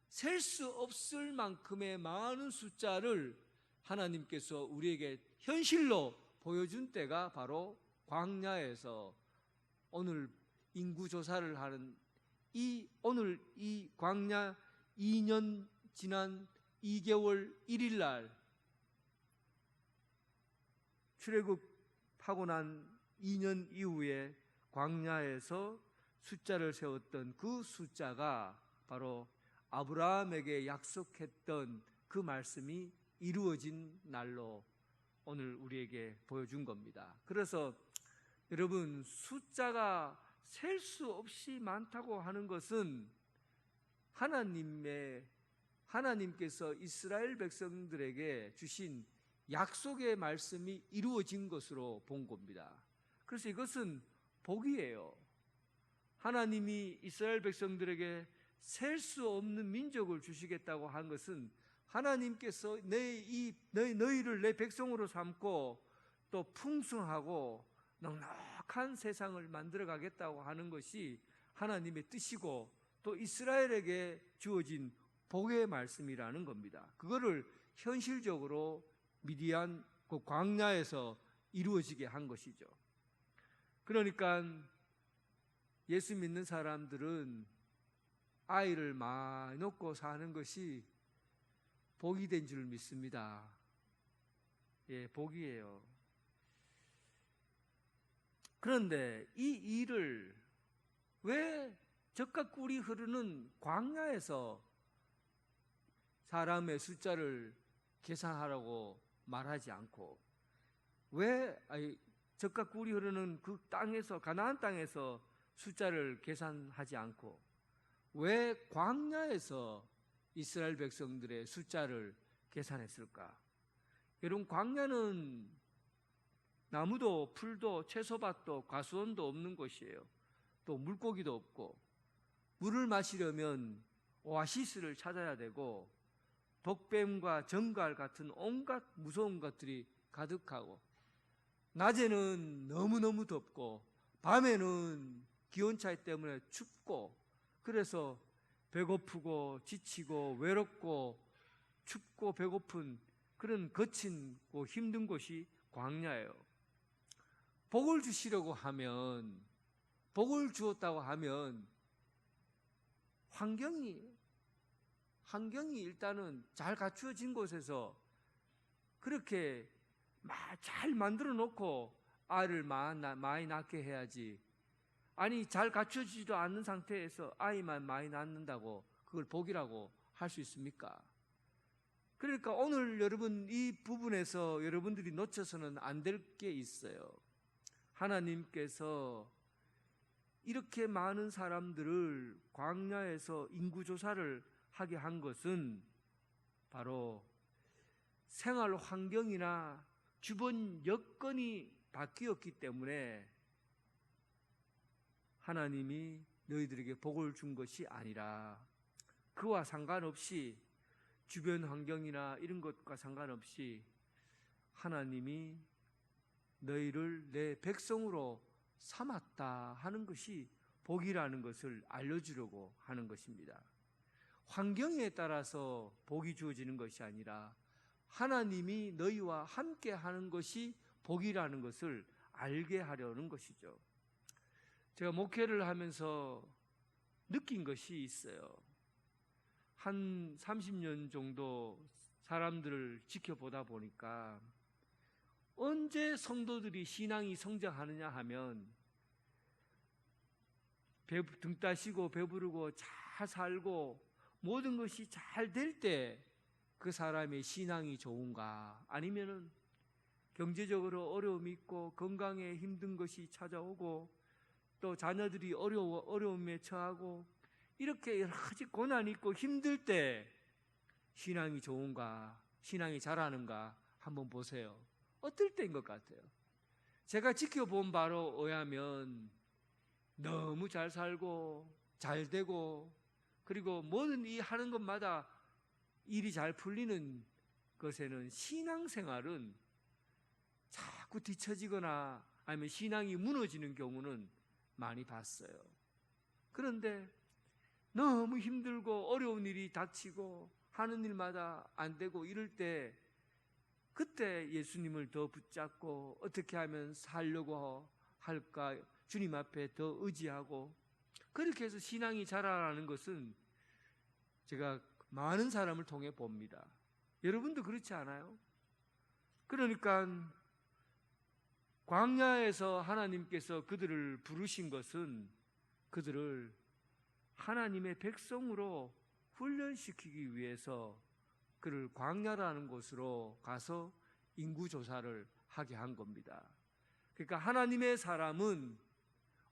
셀 수 없을 만큼의 많은 숫자를 하나님께서 우리에게 현실로 보여준 때가 바로 광야에서 오늘 인구조사를 하는 오늘 이 광야 2년 지난 2개월 1일 날 출애굽하고 난 2년 이후에 광야에서 숫자를 세웠던 그 숫자가 바로 아브라함에게 약속했던 그 말씀이 이루어진 날로 오늘 우리에게 보여준 겁니다. 그래서 여러분, 숫자가 셀 수 없이 많다고 하는 것은 하나님께서 이스라엘 백성들에게 주신 약속의 말씀이 이루어진 것으로 본 겁니다. 그래서 이것은 복이에요. 하나님이 이스라엘 백성들에게 셀 수 없는 민족을 주시겠다고 한 것은 하나님께서 너희를 내 백성으로 삼고 또 풍성하고 넉넉한 세상을 만들어 가겠다고 하는 것이 하나님의 뜻이고 또 이스라엘에게 주어진 복의 말씀이라는 겁니다. 그거를 현실적으로 미디안 그 광야에서 이루어지게 한 것이죠. 그러니까 예수 믿는 사람들은 아이를 많이 놓고 사는 것이 복이 된 줄 믿습니다. 예, 복이에요. 그런데 이 일을 왜 젖과 꿀이 흐르는 광야에서 사람의 숫자를 계산하라고 말하지 않고 왜 젖과 꿀이 흐르는 그 땅에서 가나안 땅에서 숫자를 계산하지 않고 왜 광야에서 이스라엘 백성들의 숫자를 계산했을까? 여러분, 광야는 나무도 풀도 채소밭도 과수원도 없는 곳이에요. 또 물고기도 없고 물을 마시려면 오아시스를 찾아야 되고 독뱀과 정갈 같은 온갖 무서운 것들이 가득하고 낮에는 너무너무 덥고 밤에는 기온차이 때문에 춥고 그래서 배고프고 지치고 외롭고 춥고 배고픈 그런 거친 힘든 곳이 광야예요. 복을 주시려고 하면 복을 주었다고 하면 환경이 일단은 잘 갖추어진 곳에서 그렇게 잘 만들어 놓고 아이를 많이 낳게 해야지. 아니, 잘 갖춰지지도 않는 상태에서 아이만 많이 낳는다고 그걸 복이라고 할 수 있습니까? 그러니까 오늘 여러분 이 부분에서 여러분들이 놓쳐서는 안 될 게 있어요. 하나님께서 이렇게 많은 사람들을 광야에서 인구조사를 하게 한 것은 바로 생활 환경이나 주변 여건이 바뀌었기 때문에 하나님이 너희들에게 복을 준 것이 아니라 그와 상관없이 주변 환경이나 이런 것과 상관없이 하나님이 너희를 내 백성으로 삼았다 하는 것이 복이라는 것을 알려주려고 하는 것입니다. 환경에 따라서 복이 주어지는 것이 아니라 하나님이 너희와 함께 하는 것이 복이라는 것을 알게 하려는 것이죠. 제가 목회를 하면서 느낀 것이 있어요. 한 30년 정도 사람들을 지켜보다 보니까 언제 성도들이 신앙이 성장하느냐 하면 등 따시고 배부르고 잘 살고 모든 것이 잘 될 때 그 사람의 신앙이 좋은가, 아니면은 경제적으로 어려움이 있고 건강에 힘든 것이 찾아오고 또 자녀들이 어려움에 처하고 이렇게 여러 가지 고난이 있고 힘들 때 신앙이 좋은가, 신앙이 자라는가 한번 보세요. 어떨 때인 것 같아요? 제가 지켜본 바로 의하면 너무 잘 살고 잘 되고, 그리고 모든 이 하는 것마다 일이 잘 풀리는 것에는 신앙생활은 자꾸 뒤처지거나 아니면 신앙이 무너지는 경우는 많이 봤어요. 그런데 너무 힘들고 어려운 일이 닥치고 하는 일마다 안 되고 이럴 때, 그때 예수님을 더 붙잡고 어떻게 하면 살려고 할까 주님 앞에 더 의지하고, 그렇게 해서 신앙이 자라나는 것은 제가 많은 사람을 통해 봅니다. 여러분도 그렇지 않아요? 그러니까 광야에서 하나님께서 그들을 부르신 것은 그들을 하나님의 백성으로 훈련시키기 위해서 그를 광야라는 곳으로 가서 인구조사를 하게 한 겁니다. 그러니까 하나님의 사람은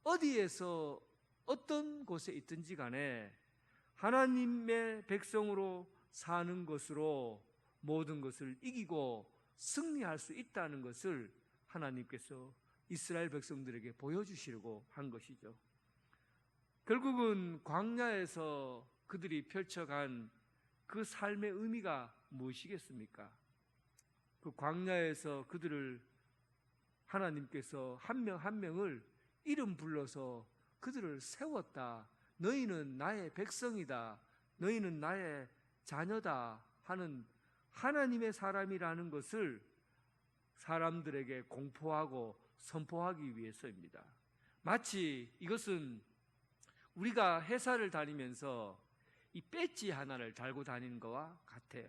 어디에서 어떤 곳에 있든지 간에 하나님의 백성으로 사는 것으로 모든 것을 이기고 승리할 수 있다는 것을 하나님께서 이스라엘 백성들에게 보여주시려고 한 것이죠. 결국은 광야에서 그들이 펼쳐간 그 삶의 의미가 무엇이겠습니까? 그 광야에서 그들을 하나님께서 한 명 한 명을 이름 불러서 그들을 세웠다. 너희는 나의 백성이다. 너희는 나의 자녀다 하는 하나님의 사람이라는 것을 사람들에게 공포하고 선포하기 위해서입니다. 마치 이것은 우리가 회사를 다니면서 이 배지 하나를 달고 다니는 것과 같아요.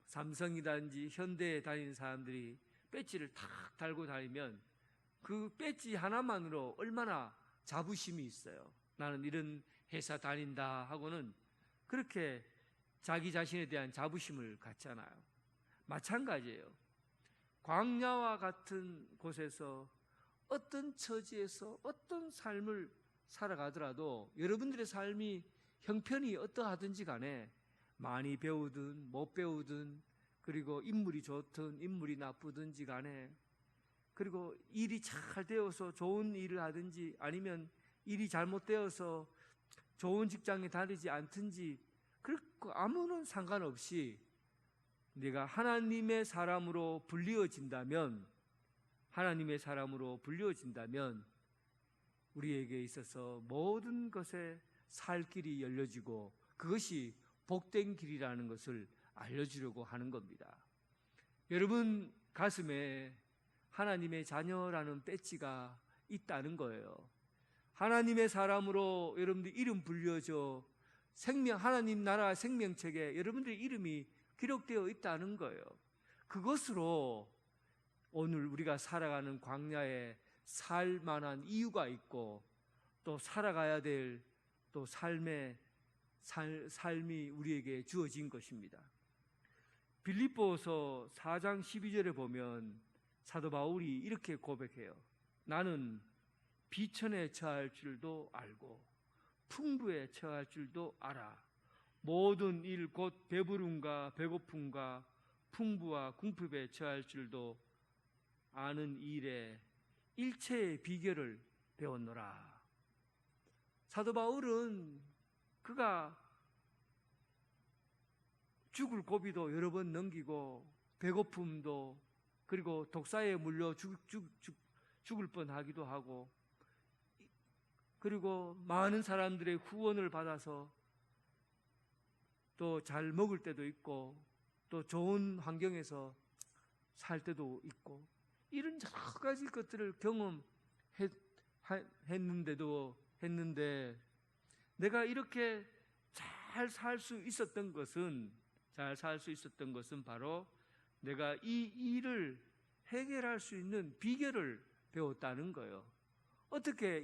삼성이든지 현대에 다니는 사람들이 배지를 탁 달고 다니면 그 배지 하나만으로 얼마나 자부심이 있어요. 나는 이런 회사 다닌다 하고는 그렇게 자기 자신에 대한 자부심을 갖잖아요. 마찬가지예요. 광야와 같은 곳에서 어떤 처지에서 어떤 삶을 살아가더라도 여러분들의 삶이 형편이 어떠하든지 간에 많이 배우든 못 배우든, 그리고 인물이 좋든 인물이 나쁘든지 간에, 그리고 일이 잘 되어서 좋은 일을 하든지 아니면 일이 잘못되어서 좋은 직장에 다니지 않든지, 그렇고 아무런 상관없이 내가 하나님의 사람으로 불리어진다면, 하나님의 사람으로 불리어진다면 우리에게 있어서 모든 것에 살 길이 열려지고 그것이 복된 길이라는 것을 알려주려고 하는 겁니다. 여러분 가슴에 하나님의 자녀라는 배지가 있다는 거예요. 하나님의 사람으로 여러분들 이름 불려져 하나님 나라 생명책에 여러분들의 이름이 기록되어 있다는 거예요. 그것으로 오늘 우리가 살아가는 광야에 살 만한 이유가 있고, 또 살아가야 될 또 삶이 우리에게 주어진 것입니다. 빌립보서 4장 12절에 보면 사도 바울이 이렇게 고백해요. 나는 비천에 처할 줄도 알고 풍부에 처할 줄도 알아. 모든 일 곧 배부름과 배고픔과 풍부와 궁핍에 처할 줄도 아는 일에 일체의 비결을 배웠노라. 사도 바울은 그가 죽을 고비도 여러 번 넘기고 배고픔도, 그리고 독사에 물려 죽을 뻔하기도 하고, 그리고 많은 사람들의 후원을 받아서 또 잘 먹을 때도 있고 또 좋은 환경에서 살 때도 있고, 이런 여러 가지 것들을 경험했는데 내가 이렇게 잘 살 수 있었던 것은 바로 내가 이 일을 해결할 수 있는 비결을 배웠다는 거예요. 어떻게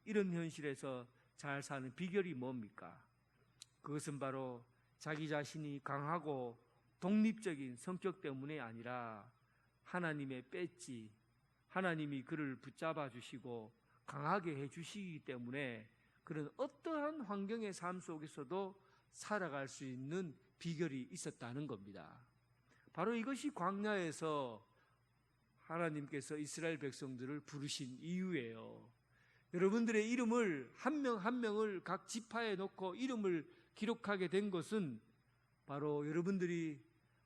이런 현실에서 잘 사는 비결이 뭡니까? 그것은 바로 자기 자신이 강하고 독립적인 성격 때문이 아니라 하나님의 배지, 하나님이 그를 붙잡아 주시고 강하게 해 주시기 때문에 그런 어떠한 환경의 삶 속에서도 살아갈 수 있는 비결이 있었다는 겁니다. 바로 이것이 광야에서 하나님께서 이스라엘 백성들을 부르신 이유예요. 여러분들의 이름을 한 명 한 명을 각 지파에 놓고 이름을 기록하게 된 것은 바로 여러분들이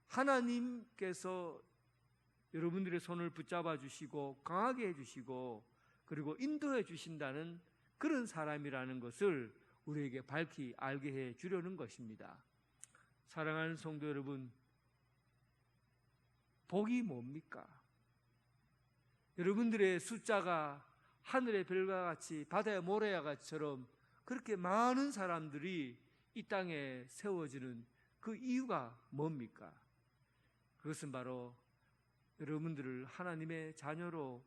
하나님께서 여러분들의 손을 붙잡아 주시고 강하게 해주시고 그리고 인도해 주신다는 그런 사람이라는 것을 우리에게 밝히 알게 해 주려는 것입니다. 사랑하는 성도 여러분, 복이 뭡니까? 여러분들의 숫자가 하늘의 별과 같이 바다의 모래와 같이처럼 그렇게 많은 사람들이 이 땅에 세워지는 그 이유가 뭡니까? 그것은 바로 여러분들을 하나님의 자녀로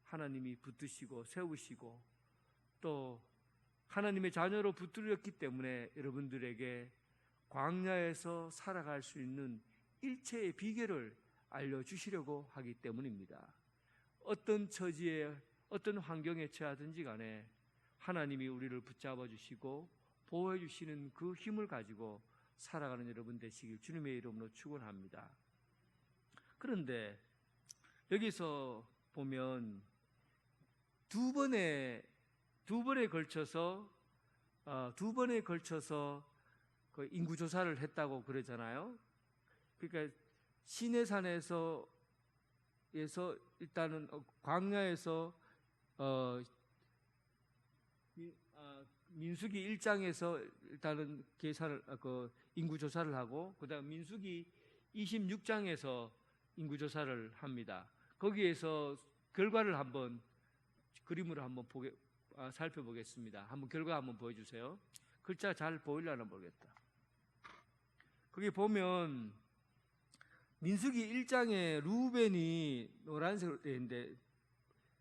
하나님이 붙드시고 세우시고 또 하나님의 자녀로 붙들렸기 때문에 여러분들에게 광야에서 살아갈 수 있는 일체의 비결을 알려주시려고 하기 때문입니다. 어떤 처지에 어떤 환경에 처하든지 간에 하나님이 우리를 붙잡아 주시고 보호해 주시는 그 힘을 가지고 살아가는 여러분 되시길 주님의 이름으로 축원합니다. 그런데 여기서 보면 두 번에 걸쳐서 그 인구 조사를 했다고 그러잖아요. 그러니까 시내산에서 일단은 광야에서 민수기 1장에서 일단은 계산을 인구 조사를 하고 그다음 민수기 26장에서 인구 조사를 합니다. 거기에서 결과를 한번 그림으로 한번 살펴보겠습니다. 한번 결과 한번 보여주세요. 글자 잘 보이려나 모르겠다. 거기 보면 민수기 1장에 루벤이 노란색으로 되어 있는데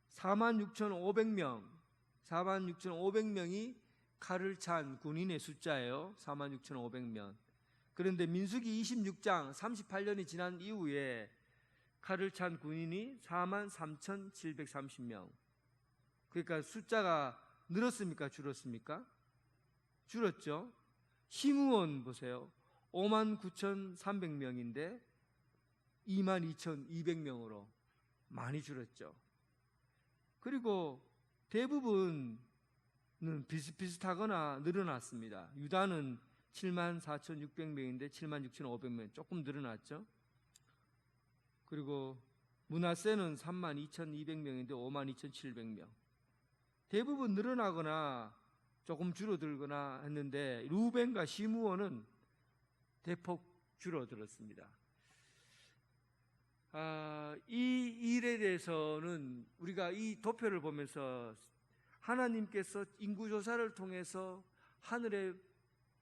46,500명이 칼을 찬 군인의 숫자예요. 46,500명. 그런데 민수기 26장 38년이 지난 이후에 칼을 찬 군인이 43,730명. 그러니까 숫자가 늘었습니까? 줄었습니까? 줄었죠. 시므온 보세요. 59,300명인데 22,200명으로 많이 줄었죠. 그리고 대부분은 비슷비슷하거나 늘어났습니다. 유다는 74,600명인데 76,500명 조금 늘어났죠. 그리고 므낫세는 32,200명인데 52,700명. 대부분 늘어나거나 조금 줄어들거나 했는데 루벤과 시므온은 대폭 줄어들었습니다. 이 일에 대해서는 우리가 이 도표를 보면서 하나님께서 인구조사를 통해서 하늘의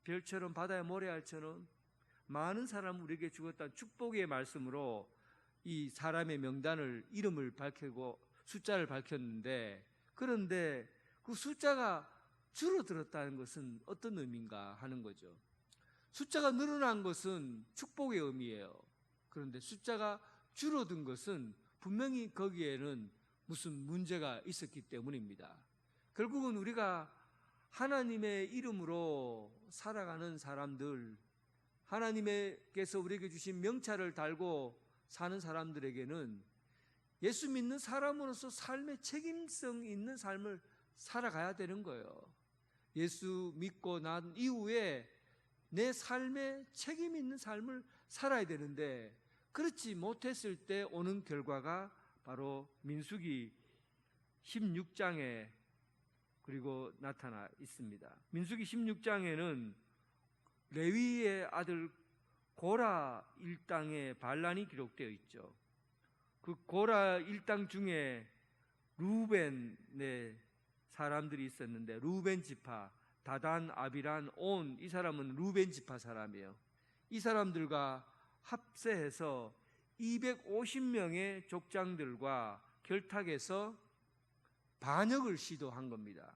별처럼 바다의 모래알처럼 많은 사람을 우리에게 주었다는 축복의 말씀으로 이 사람의 명단을 이름을 밝히고 숫자를 밝혔는데, 그런데 그 숫자가 줄어들었다는 것은 어떤 의미인가 하는 거죠. 숫자가 늘어난 것은 축복의 의미예요. 그런데 숫자가 줄어든 것은 분명히 거기에는 무슨 문제가 있었기 때문입니다. 결국은 우리가 하나님의 이름으로 살아가는 사람들, 하나님께서 우리에게 주신 명찰을 달고 사는 사람들에게는 예수 믿는 사람으로서 삶의 책임성 있는 삶을 살아가야 되는 거예요. 예수 믿고 난 이후에 내 삶에 책임 있는 삶을 살아야 되는데, 그렇지 못했을 때 오는 결과가 바로 민수기 16장에 그리고 나타나 있습니다. 민수기 16장에는 레위의 아들 고라 일당의 반란이 기록되어 있죠. 그 고라 일당 중에 루벤의 사람들이 있었는데, 루벤 지파, 다단, 아비란, 온, 이 사람은 루벤 지파 사람이에요. 이 사람들과 합세해서 250명의 족장들과 결탁해서 반역을 시도한 겁니다.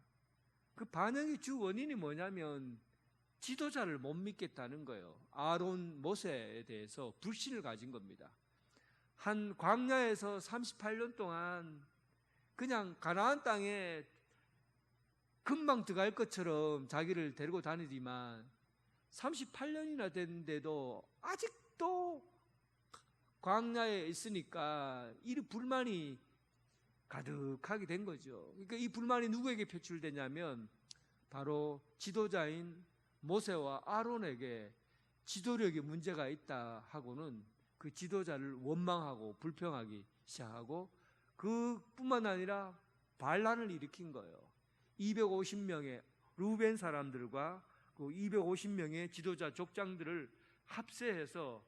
그 반역의 주 원인이 뭐냐면 지도자를 못 믿겠다는 거예요. 아론, 모세에 대해서 불신을 가진 겁니다. 한 광야에서 38년 동안 그냥 가나안 땅에 금방 들어갈 것처럼 자기를 데리고 다니지만 38년이나 됐는데도 아직도 광야에 있으니까 이 불만이 가득하게 된 거죠. 그러니까 이 불만이 누구에게 표출되냐면 바로 지도자인 모세와 아론에게 지도력에 문제가 있다 하고는 그 지도자를 원망하고 불평하기 시작하고, 그뿐만 아니라 반란을 일으킨 거예요. 250명의 루벤 사람들과 그 250명의 지도자 족장들을 합세해서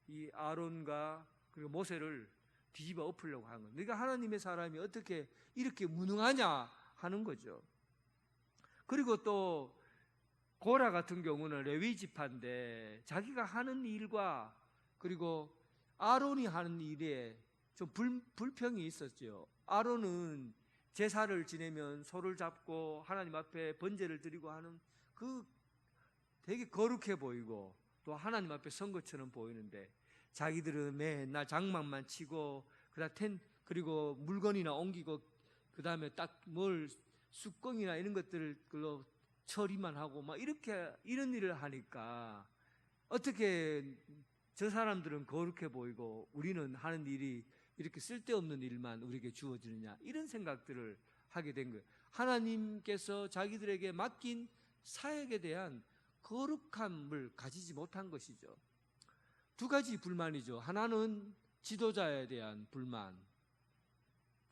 이 아론과 그리고 모세를 뒤집어 엎으려고 하는 거예요. 그러니까 하나님의 사람이 어떻게 이렇게 무능하냐 하는 거죠. 그리고 또 고라 같은 경우는 레위 지파인데 자기가 하는 일과 그리고 아론이 하는 일에 좀 불평이 있었죠. 아론은 제사를 지내면 소를 잡고 하나님 앞에 번제를 드리고 하는 그 되게 거룩해 보이고 또 하나님 앞에 선거처럼 보이는데, 자기들은 맨날 장막만 치고 그리고 물건이나 옮기고 그다음에 딱 뭘 쑥공이나 이런 것들로 처리만 하고 막 이렇게 이런 일을 하니까 어떻게 저 사람들은 거룩해 보이고 우리는 하는 일이 이렇게 쓸데없는 일만 우리에게 주어지느냐, 이런 생각들을 하게 된 거예요. 하나님께서 자기들에게 맡긴 사역에 대한 거룩함을 가지지 못한 것이죠. 두 가지 불만이죠. 하나는 지도자에 대한 불만,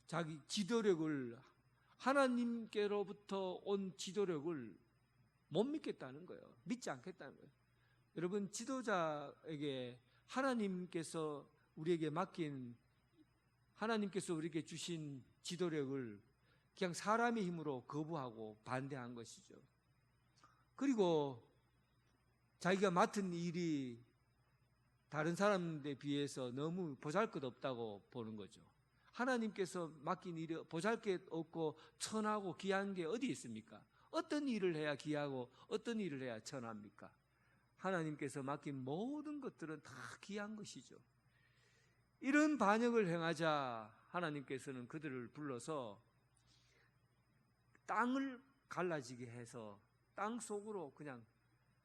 자기 지도력을, 하나님께로부터 온 지도력을 못 믿겠다는 거예요. 믿지 않겠다는 거예요. 여러분, 지도자에게 하나님께서 우리에게 주신 지도력을 그냥 사람의 힘으로 거부하고 반대한 것이죠. 그리고 자기가 맡은 일이 다른 사람들에 비해서 너무 보잘것없다고 보는 거죠. 하나님께서 맡긴 일이 보잘것없고 천하고 귀한 게 어디 있습니까? 어떤 일을 해야 귀하고 어떤 일을 해야 천합니까? 하나님께서 맡긴 모든 것들은 다 귀한 것이죠. 이런 반역을 행하자 하나님께서는 그들을 불러서 땅을 갈라지게 해서 땅 속으로 그냥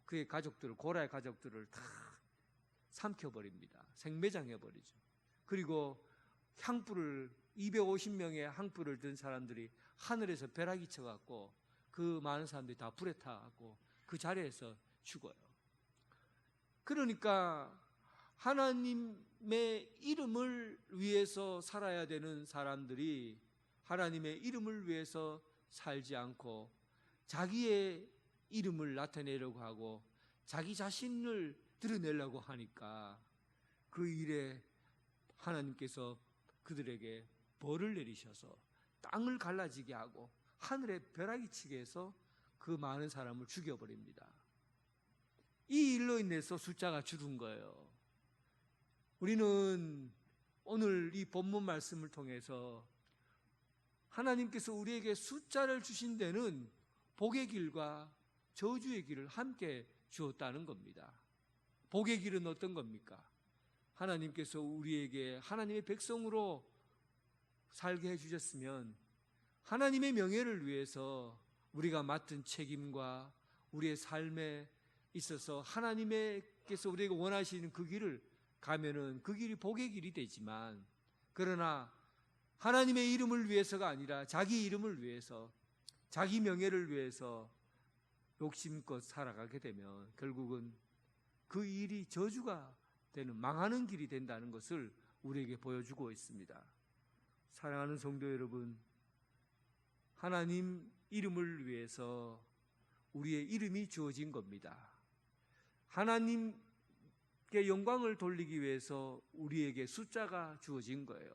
그의 가족들을, 고라의 가족들을 다 삼켜버립니다. 생매장해버리죠. 그리고 향불을 250명의 향불을 든 사람들이 하늘에서 벼락이 쳐갖고 그 많은 사람들이 다 불에 타갖고 그 자리에서 죽어요. 그러니까 하나님의 이름을 위해서 살아야 되는 사람들이 하나님의 이름을 위해서 살지 않고 자기의 이름을 나타내려고 하고 자기 자신을 드러내려고 하니까 그 일에 하나님께서 그들에게 벌을 내리셔서 땅을 갈라지게 하고 하늘에 벼락이 치게 해서 그 많은 사람을 죽여버립니다. 이 일로 인해서 숫자가 줄은 거예요. 우리는 오늘 이 본문 말씀을 통해서 하나님께서 우리에게 숫자를 주신 데는 복의 길과 저주의 길을 함께 주었다는 겁니다. 복의 길은 어떤 겁니까? 하나님께서 우리에게 하나님의 백성으로 살게 해주셨으면 하나님의 명예를 위해서 우리가 맡은 책임과 우리의 삶에 있어서 하나님께서 우리에게 원하시는 그 길을 가면은 그 길이 복의 길이 되지만, 그러나 하나님의 이름을 위해서가 아니라 자기 이름을 위해서, 자기 명예를 위해서 욕심껏 살아가게 되면 결국은 그 일이 저주가 되는, 망하는 길이 된다는 것을 우리에게 보여주고 있습니다. 사랑하는 성도 여러분, 하나님 이름을 위해서 우리의 이름이 주어진 겁니다. 하나님께 영광을 돌리기 위해서 우리에게 숫자가 주어진 거예요.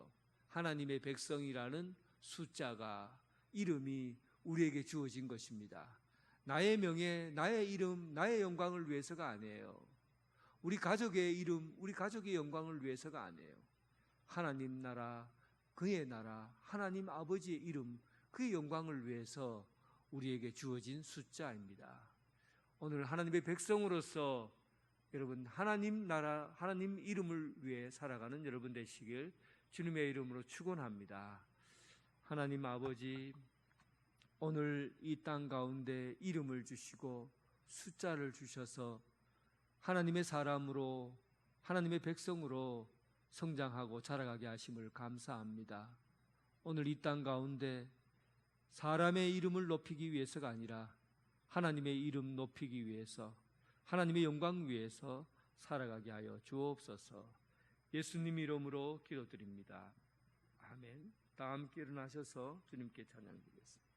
하나님의 백성이라는 숫자가, 이름이 우리에게 주어진 것입니다. 나의 명예, 나의 이름, 나의 영광을 위해서가 아니에요. 우리 가족의 이름, 우리 가족의 영광을 위해서가 아니에요. 하나님 나라, 그의 나라, 하나님 아버지의 이름, 그의 영광을 위해서 우리에게 주어진 숫자입니다. 오늘 하나님의 백성으로서 여러분, 하나님 나라, 하나님 이름을 위해 살아가는 여러분 되시길 주님의 이름으로 축원합니다. 하나님 아버지, 오늘 이 땅 가운데 이름을 주시고 숫자를 주셔서 하나님의 사람으로, 하나님의 백성으로 성장하고 자라가게 하심을 감사합니다. 오늘 이 땅 가운데 사람의 이름을 높이기 위해서가 아니라 하나님의 이름 높이기 위해서, 하나님의 영광 위해서 살아가게 하여 주옵소서. 예수님 이름으로 기도드립니다. 아멘. 다 함께 일어나셔서 주님께 찬양드리겠습니다.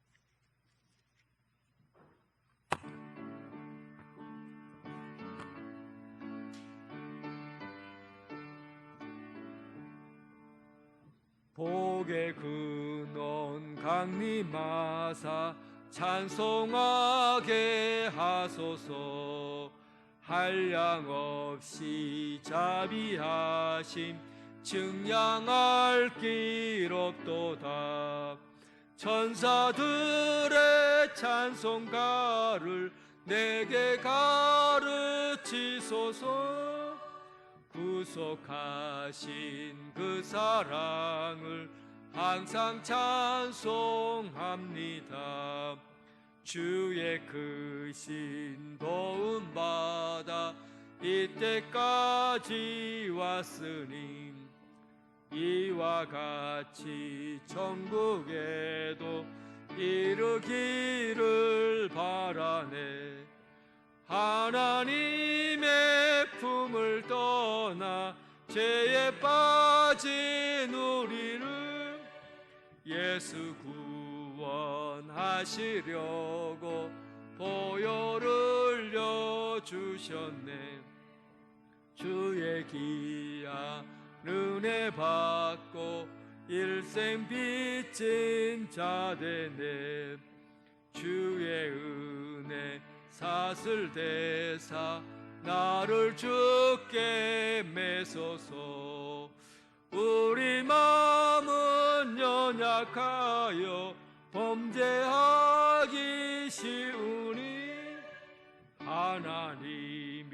복의 근원 강림하사 찬송하게 하소서. 한량없이 자비하심 증량할 길 없도다. 천사들의 찬송가를 내게 가르치소서. 구속하신 그 사랑을 항상 찬송합니다. 주의 크신 도움받아 이때까지 왔으니 이와 같이 천국에도 이르기를 바라네. 하나님의 품을 떠나 죄에 빠진 우리를 예수 구원하시려고 보혈을 흘려주셨네. 주의 귀한 은혜 받고 일생 빚진 자 되네. 주의 은혜 사슬대사 나를 주께 매소서. 우리 마음은 연약하여 범죄하기 쉬우니 하나님이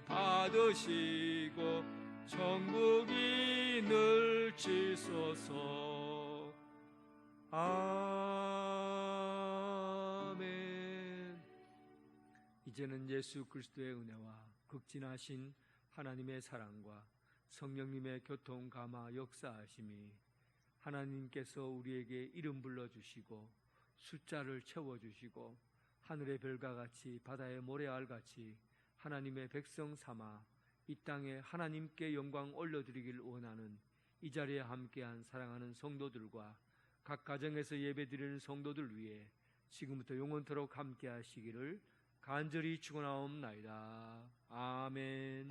받으시고 천국이 늘치소서. 아멘. 이제는 예수 그리스도의 은혜와 극진하신 하나님의 사랑과 성령님의 교통 감화 역사하심이 하나님께서 우리에게 이름 불러주시고 숫자를 채워주시고 하늘의 별과 같이 바다의 모래알 같이 하나님의 백성 삼아 이 땅에 하나님께 영광 올려드리길 원하는 이 자리에 함께한 사랑하는 성도들과 각 가정에서 예배드리는 성도들 위해 지금부터 영원토록 함께하시기를 간절히 축원하옵나이다. 아멘.